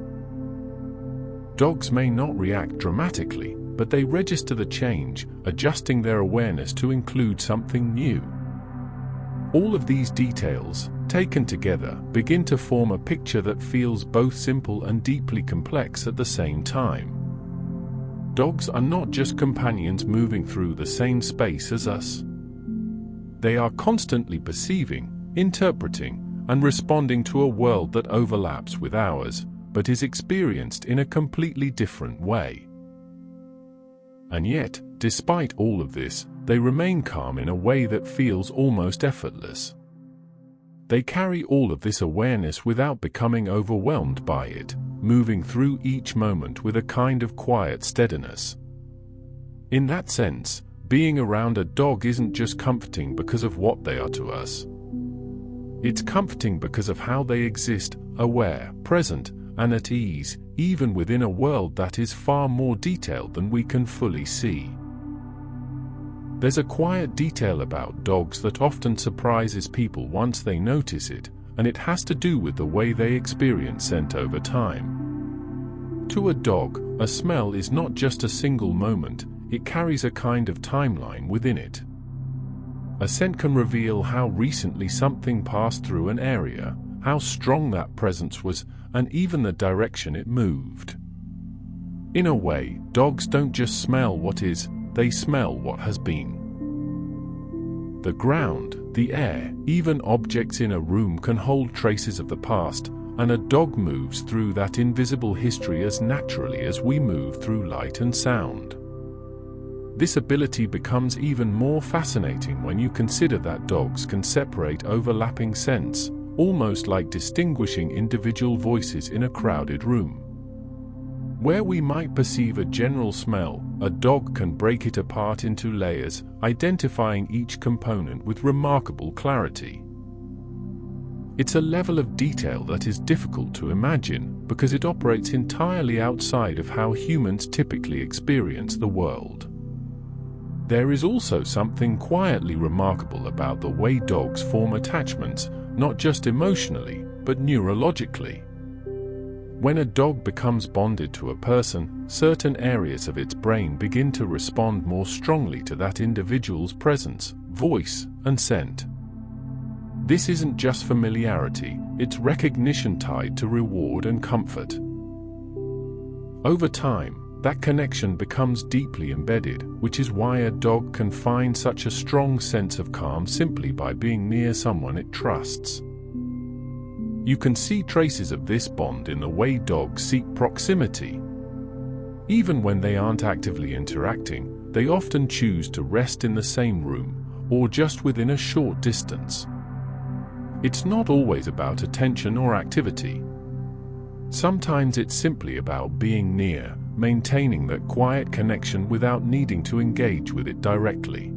Dogs may not react dramatically, but they register the change, adjusting their awareness to include something new. All of these details, taken together, begin to form a picture that feels both simple and deeply complex at the same time. Dogs are not just companions moving through the same space as us. They are constantly perceiving, interpreting, and responding to a world that overlaps with ours, but is experienced in a completely different way. And yet, despite all of this, they remain calm in a way that feels almost effortless. They carry all of this awareness without becoming overwhelmed by it, moving through each moment with a kind of quiet steadiness. In that sense, being around a dog isn't just comforting because of what they are to us. It's comforting because of how they exist, aware, present, and at ease, even within a world that is far more detailed than we can fully see. There's a quiet detail about dogs that often surprises people once they notice it, and it has to do with the way they experience scent over time. To a dog, a smell is not just a single moment, it carries a kind of timeline within it. A scent can reveal how recently something passed through an area, how strong that presence was, and even the direction it moved. In a way, dogs don't just smell what is, they smell what has been. The ground, the air, even objects in a room can hold traces of the past, and a dog moves through that invisible history as naturally as we move through light and sound. This ability becomes even more fascinating when you consider that dogs can separate overlapping scents, almost like distinguishing individual voices in a crowded room. Where we might perceive a general smell, a dog can break it apart into layers, identifying each component with remarkable clarity. It's a level of detail that is difficult to imagine because it operates entirely outside of how humans typically experience the world. There is also something quietly remarkable about the way dogs form attachments, not just emotionally, but neurologically. When a dog becomes bonded to a person, certain areas of its brain begin to respond more strongly to that individual's presence, voice, and scent. This isn't just familiarity, it's recognition tied to reward and comfort. Over time, that connection becomes deeply embedded, which is why a dog can find such a strong sense of calm simply by being near someone it trusts. You can see traces of this bond in the way dogs seek proximity. Even when they aren't actively interacting, they often choose to rest in the same room, or just within a short distance. It's not always about attention or activity. Sometimes it's simply about being near, maintaining that quiet connection without needing to engage with it directly.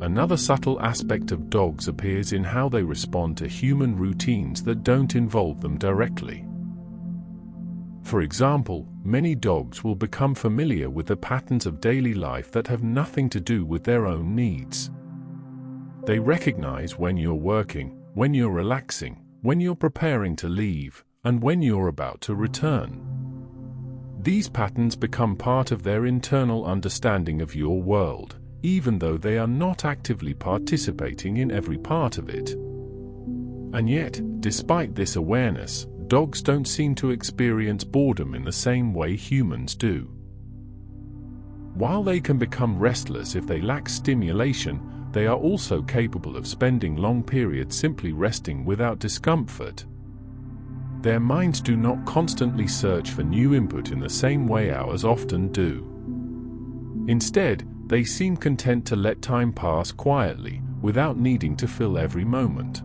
Another subtle aspect of dogs appears in how they respond to human routines that don't involve them directly. For example, many dogs will become familiar with the patterns of daily life that have nothing to do with their own needs. They recognize when you're working, when you're relaxing, when you're preparing to leave, and when you're about to return. These patterns become part of their internal understanding of your world, even though they are not actively participating in every part of it. And yet, despite this awareness, dogs don't seem to experience boredom in the same way humans do. While they can become restless if they lack stimulation, they are also capable of spending long periods simply resting without discomfort. Their minds do not constantly search for new input in the same way ours often do. Instead, they seem content to let time pass quietly, without needing to fill every moment.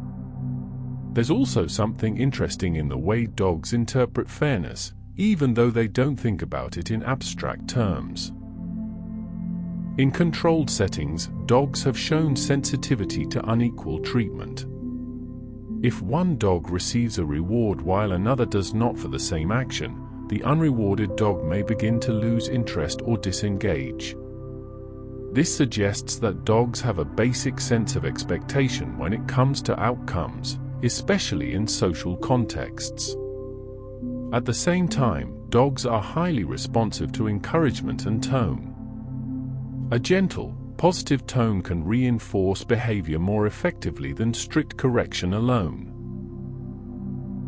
There's also something interesting in the way dogs interpret fairness, even though they don't think about it in abstract terms. In controlled settings, dogs have shown sensitivity to unequal treatment. If one dog receives a reward while another does not for the same action, the unrewarded dog may begin to lose interest or disengage. This suggests that dogs have a basic sense of expectation when it comes to outcomes, especially in social contexts. At the same time, dogs are highly responsive to encouragement and tone. A gentle, positive tone can reinforce behavior more effectively than strict correction alone.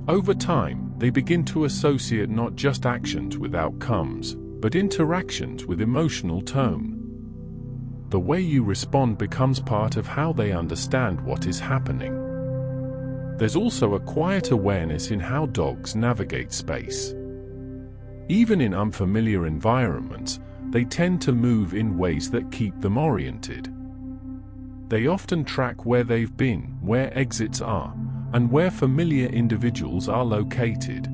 Over time, they begin to associate not just actions with outcomes, but interactions with emotional tone. The way you respond becomes part of how they understand what is happening. There's also a quiet awareness in how dogs navigate space. Even in unfamiliar environments, they tend to move in ways that keep them oriented. They often track where they've been, where exits are, and where familiar individuals are located.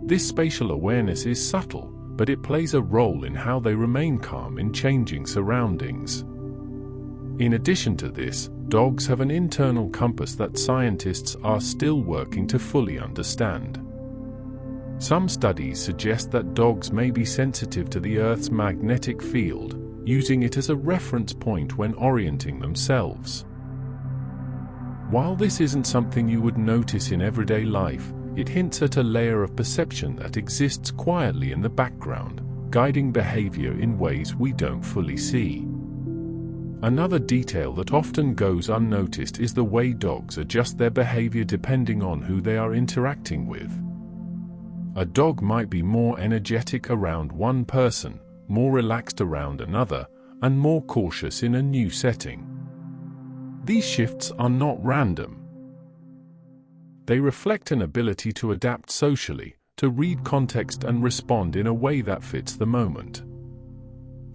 This spatial awareness is subtle, but it plays a role in how they remain calm in changing surroundings. In addition to this, dogs have an internal compass that scientists are still working to fully understand. Some studies suggest that dogs may be sensitive to the Earth's magnetic field, using it as a reference point when orienting themselves. While this isn't something you would notice in everyday life, it hints at a layer of perception that exists quietly in the background, guiding behavior in ways we don't fully see. Another detail that often goes unnoticed is the way dogs adjust their behavior depending on who they are interacting with. A dog might be more energetic around one person, more relaxed around another, and more cautious in a new setting. These shifts are not random. They reflect an ability to adapt socially, to read context and respond in a way that fits the moment.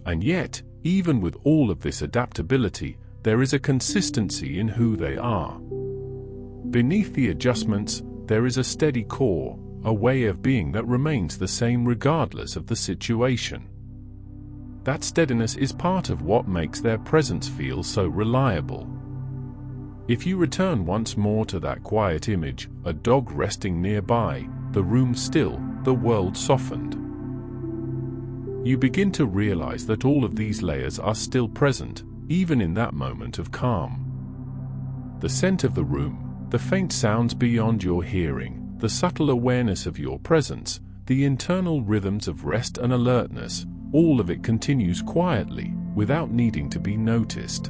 And yet, even with all of this adaptability, there is a consistency in who they are. Beneath the adjustments, there is a steady core, a way of being that remains the same regardless of the situation. That steadiness is part of what makes their presence feel so reliable. If you return once more to that quiet image, a dog resting nearby, the room still, the world softened. You begin to realize that all of these layers are still present, even in that moment of calm. The scent of the room, the faint sounds beyond your hearing, the subtle awareness of your presence, the internal rhythms of rest and alertness, all of it continues quietly, without needing to be noticed.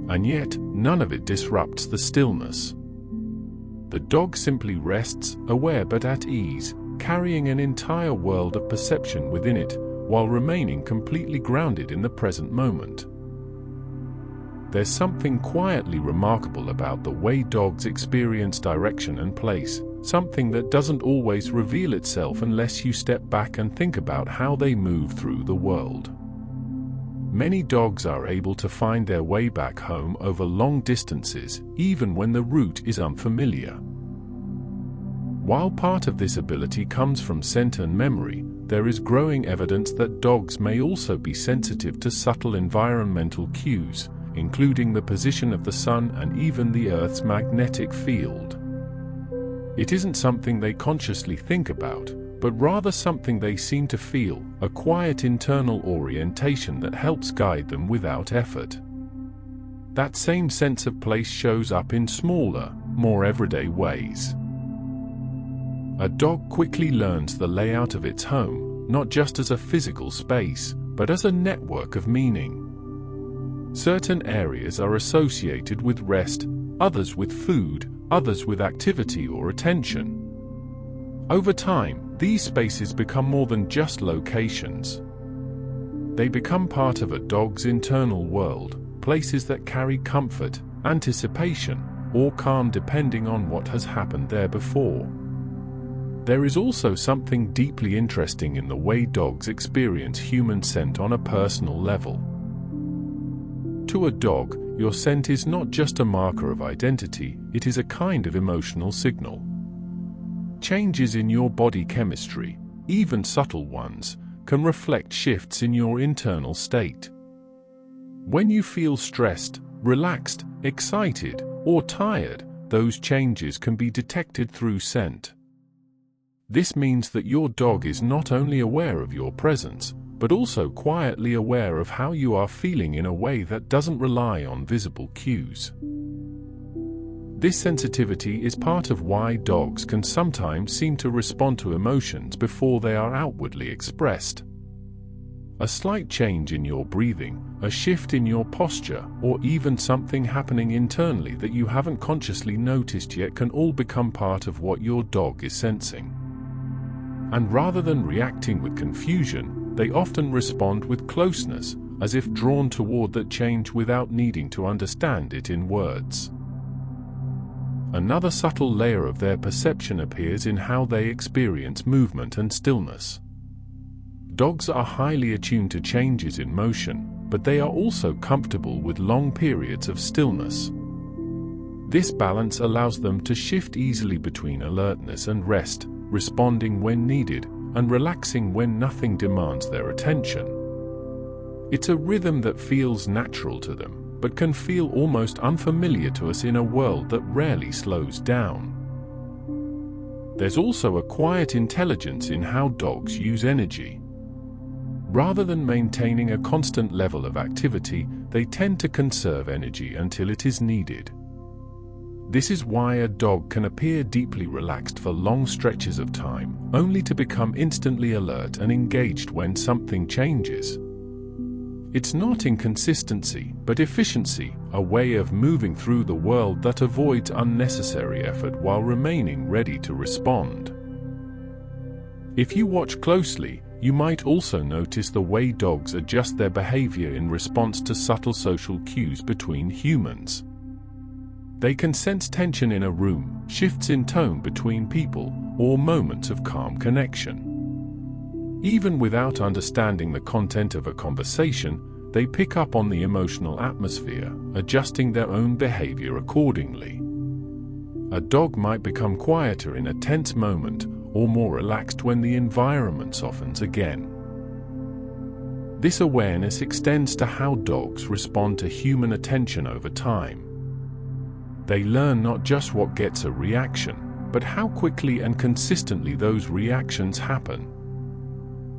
And yet, none of it disrupts the stillness. The dog simply rests, aware but at ease, carrying an entire world of perception within it, while remaining completely grounded in the present moment. There's something quietly remarkable about the way dogs experience direction and place, something that doesn't always reveal itself unless you step back and think about how they move through the world. Many dogs are able to find their way back home over long distances, even when the route is unfamiliar. While part of this ability comes from scent and memory, there is growing evidence that dogs may also be sensitive to subtle environmental cues, including the position of the sun and even the Earth's magnetic field. It isn't something they consciously think about, but rather something they seem to feel, a quiet internal orientation that helps guide them without effort. That same sense of place shows up in smaller, more everyday ways. A dog quickly learns the layout of its home, not just as a physical space, but as a network of meaning. Certain areas are associated with rest, others with food, others with activity or attention. Over time, these spaces become more than just locations. They become part of a dog's internal world, places that carry comfort, anticipation, or calm depending on what has happened there before. There is also something deeply interesting in the way dogs experience human scent on a personal level. To a dog, your scent is not just a marker of identity, it is a kind of emotional signal. Changes in your body chemistry, even subtle ones, can reflect shifts in your internal state. When you feel stressed, relaxed, excited, or tired, those changes can be detected through scent. This means that your dog is not only aware of your presence, but also quietly aware of how you are feeling in a way that doesn't rely on visible cues. This sensitivity is part of why dogs can sometimes seem to respond to emotions before they are outwardly expressed. A slight change in your breathing, a shift in your posture, or even something happening internally that you haven't consciously noticed yet can all become part of what your dog is sensing. And rather than reacting with confusion, they often respond with closeness, as if drawn toward that change without needing to understand it in words. Another subtle layer of their perception appears in how they experience movement and stillness. Dogs are highly attuned to changes in motion, but they are also comfortable with long periods of stillness. This balance allows them to shift easily between alertness and rest, responding when needed, and relaxing when nothing demands their attention. It's a rhythm that feels natural to them, but can feel almost unfamiliar to us in a world that rarely slows down. There's also a quiet intelligence in how dogs use energy. Rather than maintaining a constant level of activity, they tend to conserve energy until it is needed. This is why a dog can appear deeply relaxed for long stretches of time, only to become instantly alert and engaged when something changes. It's not inconsistency, but efficiency, a way of moving through the world that avoids unnecessary effort while remaining ready to respond. If you watch closely, you might also notice the way dogs adjust their behavior in response to subtle social cues between humans. They can sense tension in a room, shifts in tone between people, or moments of calm connection. Even without understanding the content of a conversation, they pick up on the emotional atmosphere, adjusting their own behavior accordingly. A dog might become quieter in a tense moment, or more relaxed when the environment softens again. This awareness extends to how dogs respond to human attention over time. They learn not just what gets a reaction, but how quickly and consistently those reactions happen.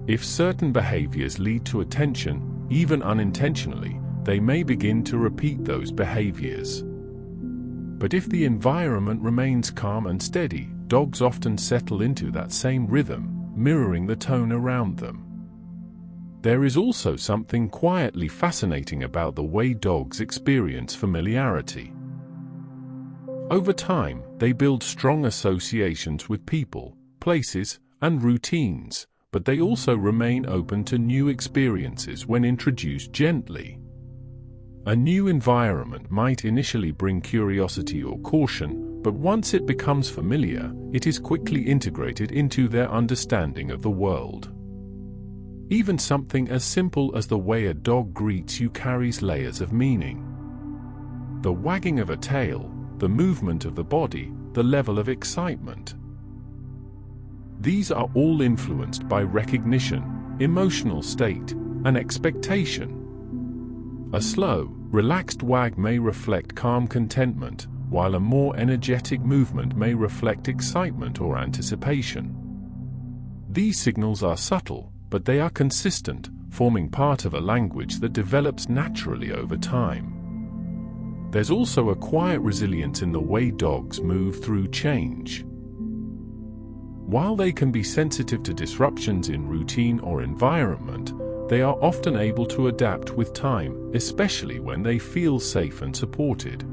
If certain behaviors lead to attention, even unintentionally, they may begin to repeat those behaviors. But if the environment remains calm and steady, dogs often settle into that same rhythm, mirroring the tone around them. There is also something quietly fascinating about the way dogs experience familiarity. Over time, they build strong associations with people, places, and routines, but they also remain open to new experiences when introduced gently. A new environment might initially bring curiosity or caution, but once it becomes familiar, it is quickly integrated into their understanding of the world. Even something as simple as the way a dog greets you carries layers of meaning. The wagging of a tail, the movement of the body, the level of excitement. These are all influenced by recognition, emotional state, and expectation. A slow, relaxed wag may reflect calm contentment, while a more energetic movement may reflect excitement or anticipation. These signals are subtle, but they are consistent, forming part of a language that develops naturally over time. There's also a quiet resilience in the way dogs move through change. While they can be sensitive to disruptions in routine or environment, they are often able to adapt with time, especially when they feel safe and supported.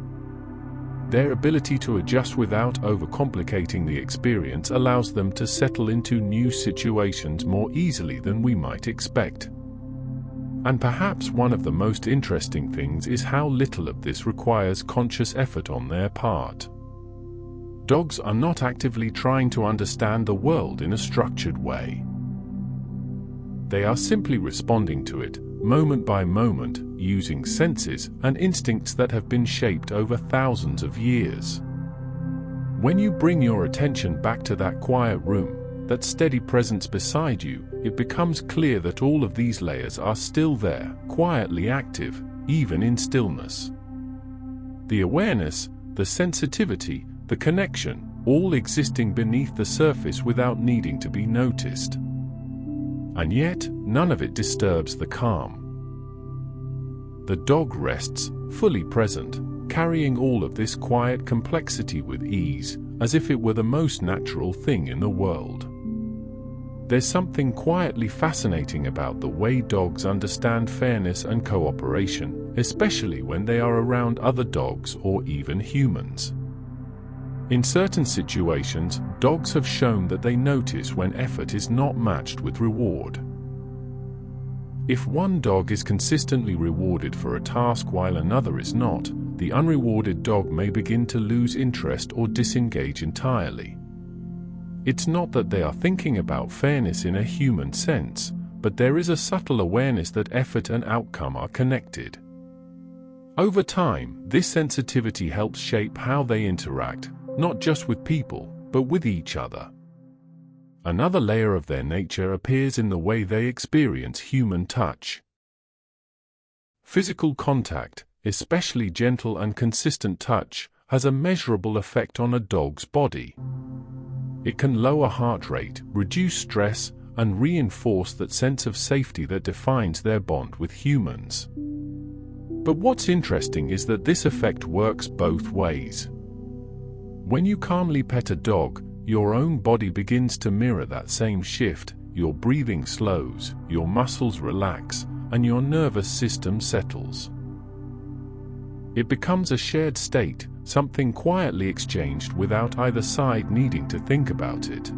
Their ability to adjust without overcomplicating the experience allows them to settle into new situations more easily than we might expect. And perhaps one of the most interesting things is how little of this requires conscious effort on their part. Dogs are not actively trying to understand the world in a structured way. They are simply responding to it, moment by moment, using senses and instincts that have been shaped over thousands of years. When you bring your attention back to that quiet room, that steady presence beside you, it becomes clear that all of these layers are still there, quietly active, even in stillness. The awareness, the sensitivity, the connection, all existing beneath the surface without needing to be noticed. And yet, none of it disturbs the calm. The dog rests, fully present, carrying all of this quiet complexity with ease, as if it were the most natural thing in the world. There's something quietly fascinating about the way dogs understand fairness and cooperation, especially when they are around other dogs or even humans. In certain situations, dogs have shown that they notice when effort is not matched with reward. If one dog is consistently rewarded for a task while another is not, the unrewarded dog may begin to lose interest or disengage entirely. It's not that they are thinking about fairness in a human sense, but there is a subtle awareness that effort and outcome are connected. Over time, this sensitivity helps shape how they interact, not just with people, but with each other. Another layer of their nature appears in the way they experience human touch. Physical contact, especially gentle and consistent touch, has a measurable effect on a dog's body. It can lower heart rate, reduce stress, and reinforce that sense of safety that defines their bond with humans. But what's interesting is that this effect works both ways. When you calmly pet a dog, your own body begins to mirror that same shift. Your breathing slows, your muscles relax, and your nervous system settles. It becomes a shared state, something quietly exchanged without either side needing to think about it.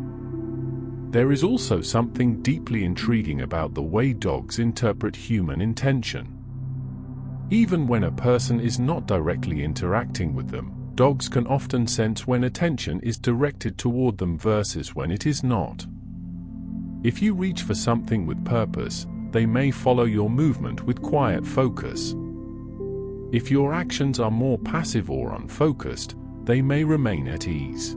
There is also something deeply intriguing about the way dogs interpret human intention. Even when a person is not directly interacting with them, dogs can often sense when attention is directed toward them versus when it is not. If you reach for something with purpose, they may follow your movement with quiet focus. If your actions are more passive or unfocused, they may remain at ease.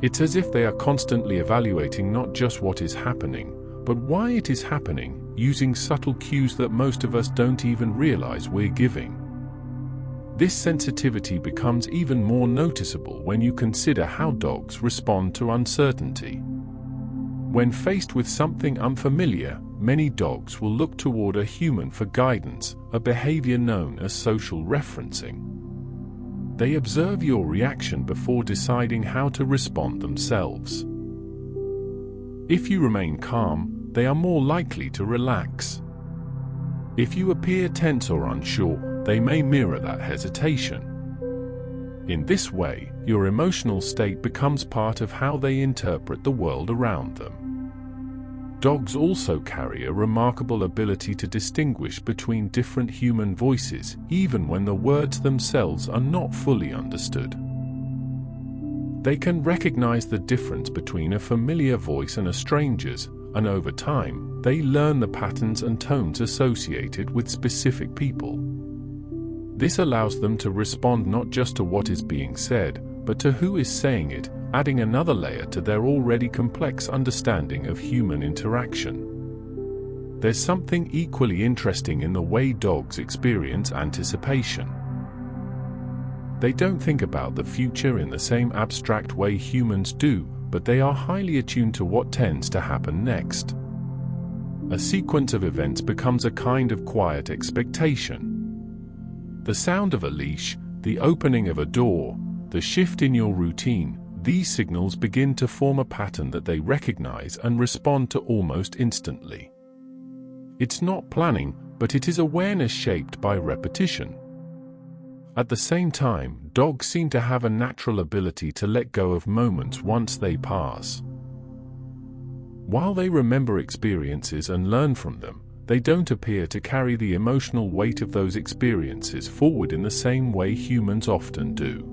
It's as if they are constantly evaluating not just what is happening, but why it is happening, using subtle cues that most of us don't even realize we're giving. This sensitivity becomes even more noticeable when you consider how dogs respond to uncertainty. When faced with something unfamiliar, many dogs will look toward a human for guidance, a behavior known as social referencing. They observe your reaction before deciding how to respond themselves. If you remain calm, they are more likely to relax. If you appear tense or unsure, they may mirror that hesitation. In this way, your emotional state becomes part of how they interpret the world around them. Dogs also carry a remarkable ability to distinguish between different human voices, even when the words themselves are not fully understood. They can recognize the difference between a familiar voice and a stranger's, and over time, they learn the patterns and tones associated with specific people. This allows them to respond not just to what is being said, but to who is saying it, adding another layer to their already complex understanding of human interaction. There's something equally interesting in the way dogs experience anticipation. They don't think about the future in the same abstract way humans do, but they are highly attuned to what tends to happen next. A sequence of events becomes a kind of quiet expectation. The sound of a leash, the opening of a door, the shift in your routine, these signals begin to form a pattern that they recognize and respond to almost instantly. It's not planning, but it is awareness shaped by repetition. At the same time, dogs seem to have a natural ability to let go of moments once they pass. While they remember experiences and learn from them, they don't appear to carry the emotional weight of those experiences forward in the same way humans often do.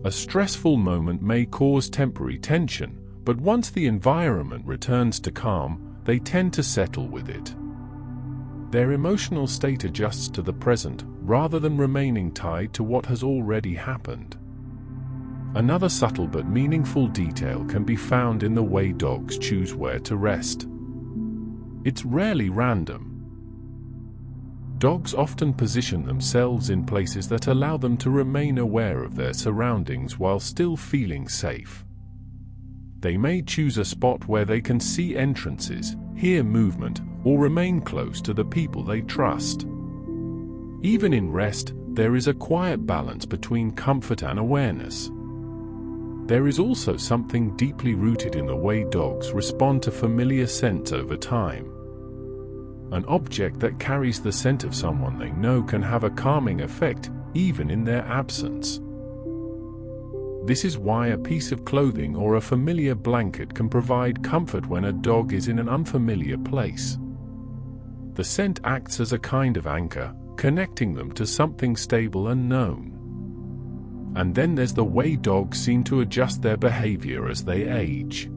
A stressful moment may cause temporary tension, but once the environment returns to calm, they tend to settle with it. Their emotional state adjusts to the present, rather than remaining tied to what has already happened. Another subtle but meaningful detail can be found in the way dogs choose where to rest. It's rarely random. Dogs often position themselves in places that allow them to remain aware of their surroundings while still feeling safe. They may choose a spot where they can see entrances, hear movement, or remain close to the people they trust. Even in rest, there is a quiet balance between comfort and awareness. There is also something deeply rooted in the way dogs respond to familiar scents over time. An object that carries the scent of someone they know can have a calming effect, even in their absence. This is why a piece of clothing or a familiar blanket can provide comfort when a dog is in an unfamiliar place. The scent acts as a kind of anchor, connecting them to something stable and known. And then there's the way dogs seem to adjust their behavior as they age.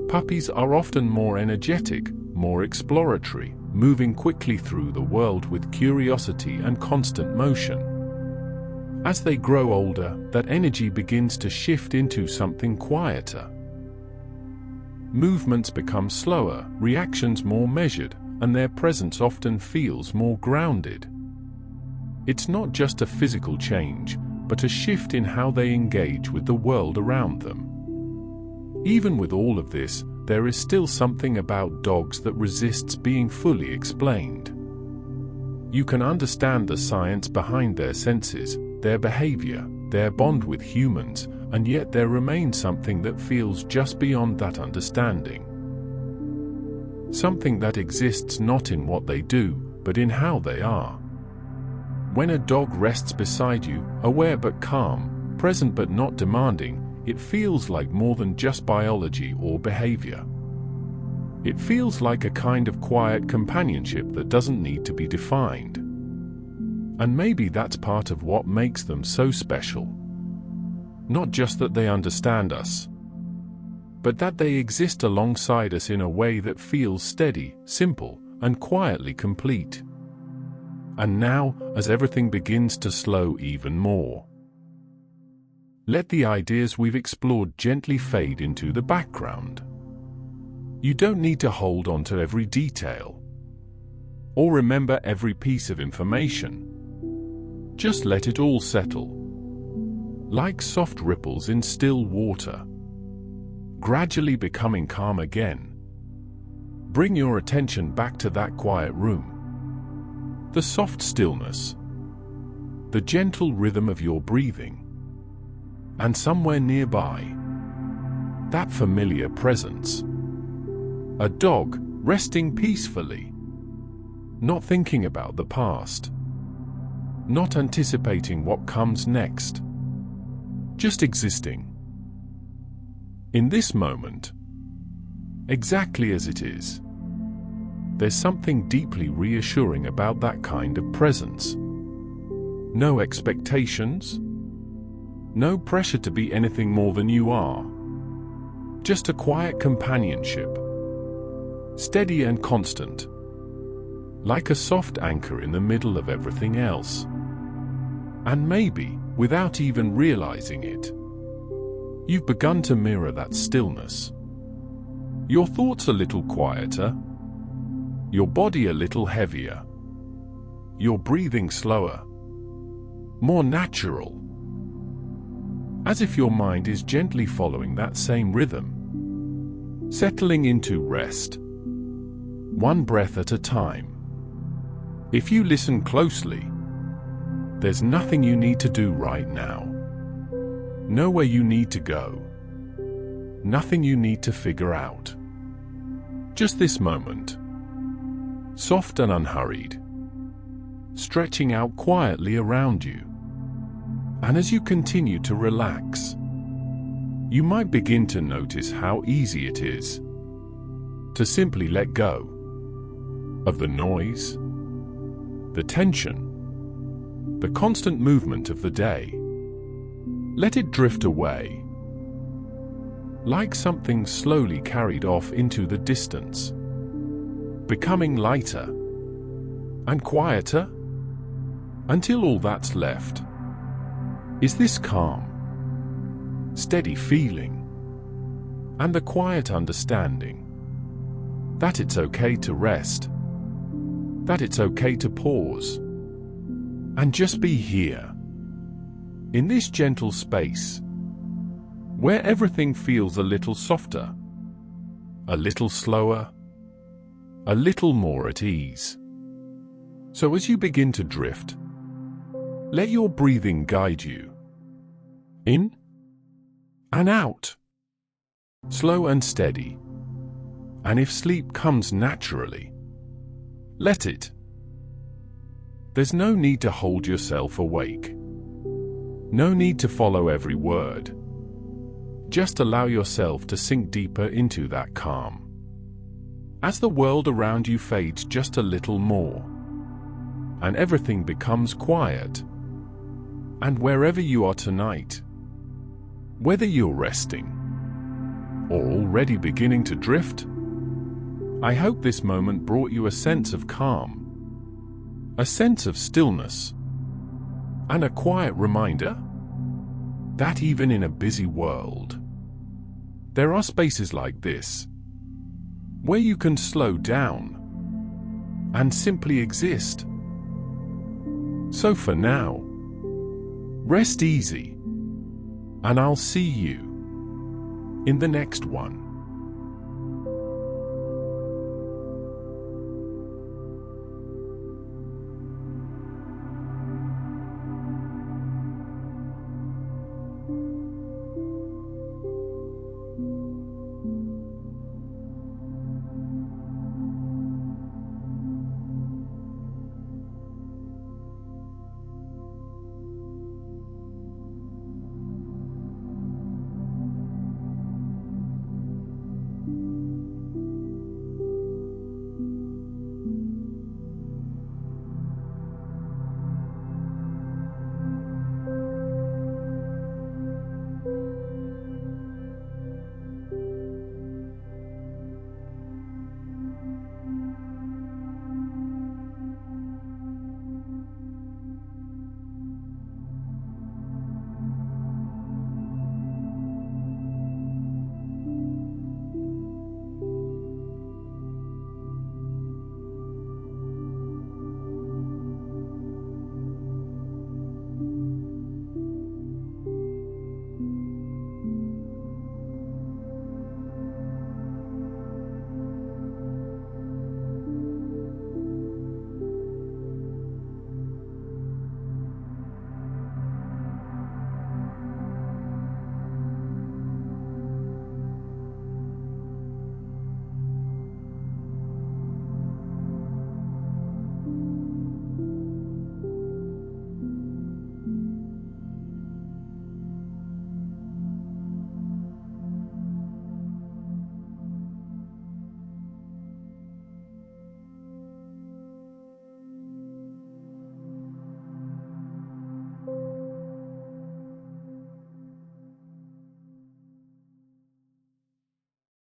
Puppies are often more energetic, more exploratory, moving quickly through the world with curiosity and constant motion. As they grow older, that energy begins to shift into something quieter. Movements become slower, reactions more measured, and their presence often feels more grounded. It's not just a physical change, but a shift in how they engage with the world around them. Even with all of this, there is still something about dogs that resists being fully explained. You can understand the science behind their senses, their behavior, their bond with humans, and yet there remains something that feels just beyond that understanding. Something that exists not in what they do, but in how they are. When a dog rests beside you, aware but calm, present but not demanding, it feels like more than just biology or behavior. It feels like a kind of quiet companionship that doesn't need to be defined. And maybe that's part of what makes them so special. Not just that they understand us, but that they exist alongside us in a way that feels steady, simple, and quietly complete. And now, as everything begins to slow even more, let the ideas we've explored gently fade into the background. You don't need to hold on to every detail, or remember every piece of information. Just let it all settle, like soft ripples in still water, gradually becoming calm again. Bring your attention back to that quiet room, the soft stillness, the gentle rhythm of your breathing, and somewhere nearby, that familiar presence. A dog resting peacefully, not thinking about the past, not anticipating what comes next, just existing. In this moment, exactly as it is, there's something deeply reassuring about that kind of presence. No expectations, no pressure to be anything more than you are. Just a quiet companionship, steady and constant, like a soft anchor in the middle of everything else. And maybe, without even realizing it, you've begun to mirror that stillness. Your thoughts a little quieter, your body a little heavier, your breathing slower, more natural, as if your mind is gently following that same rhythm, settling into rest, one breath at a time. If you listen closely, there's nothing you need to do right now, nowhere you need to go, nothing you need to figure out. Just this moment, soft and unhurried, stretching out quietly around you. And as you continue to relax, you might begin to notice how easy it is to simply let go of the noise, the tension, the constant movement of the day. Let it drift away, like something slowly carried off into the distance, becoming lighter and quieter, until all that's left is this calm, steady feeling, and the quiet understanding that it's okay to rest, that it's okay to pause, and just be here, in this gentle space, where everything feels a little softer, a little slower, a little more at ease. So as you begin to drift, let your breathing guide you, in and out, slow and steady. And if sleep comes naturally, let it. There's no need to hold yourself awake, no need to follow every word. Just allow yourself to sink deeper into that calm. As the world around you fades just a little more, and everything becomes quiet. And wherever you are tonight, whether you're resting or already beginning to drift, I hope this moment brought you a sense of calm, a sense of stillness, and a quiet reminder that even in a busy world, there are spaces like this where you can slow down and simply exist. So for now, rest easy, and I'll see you in the next one.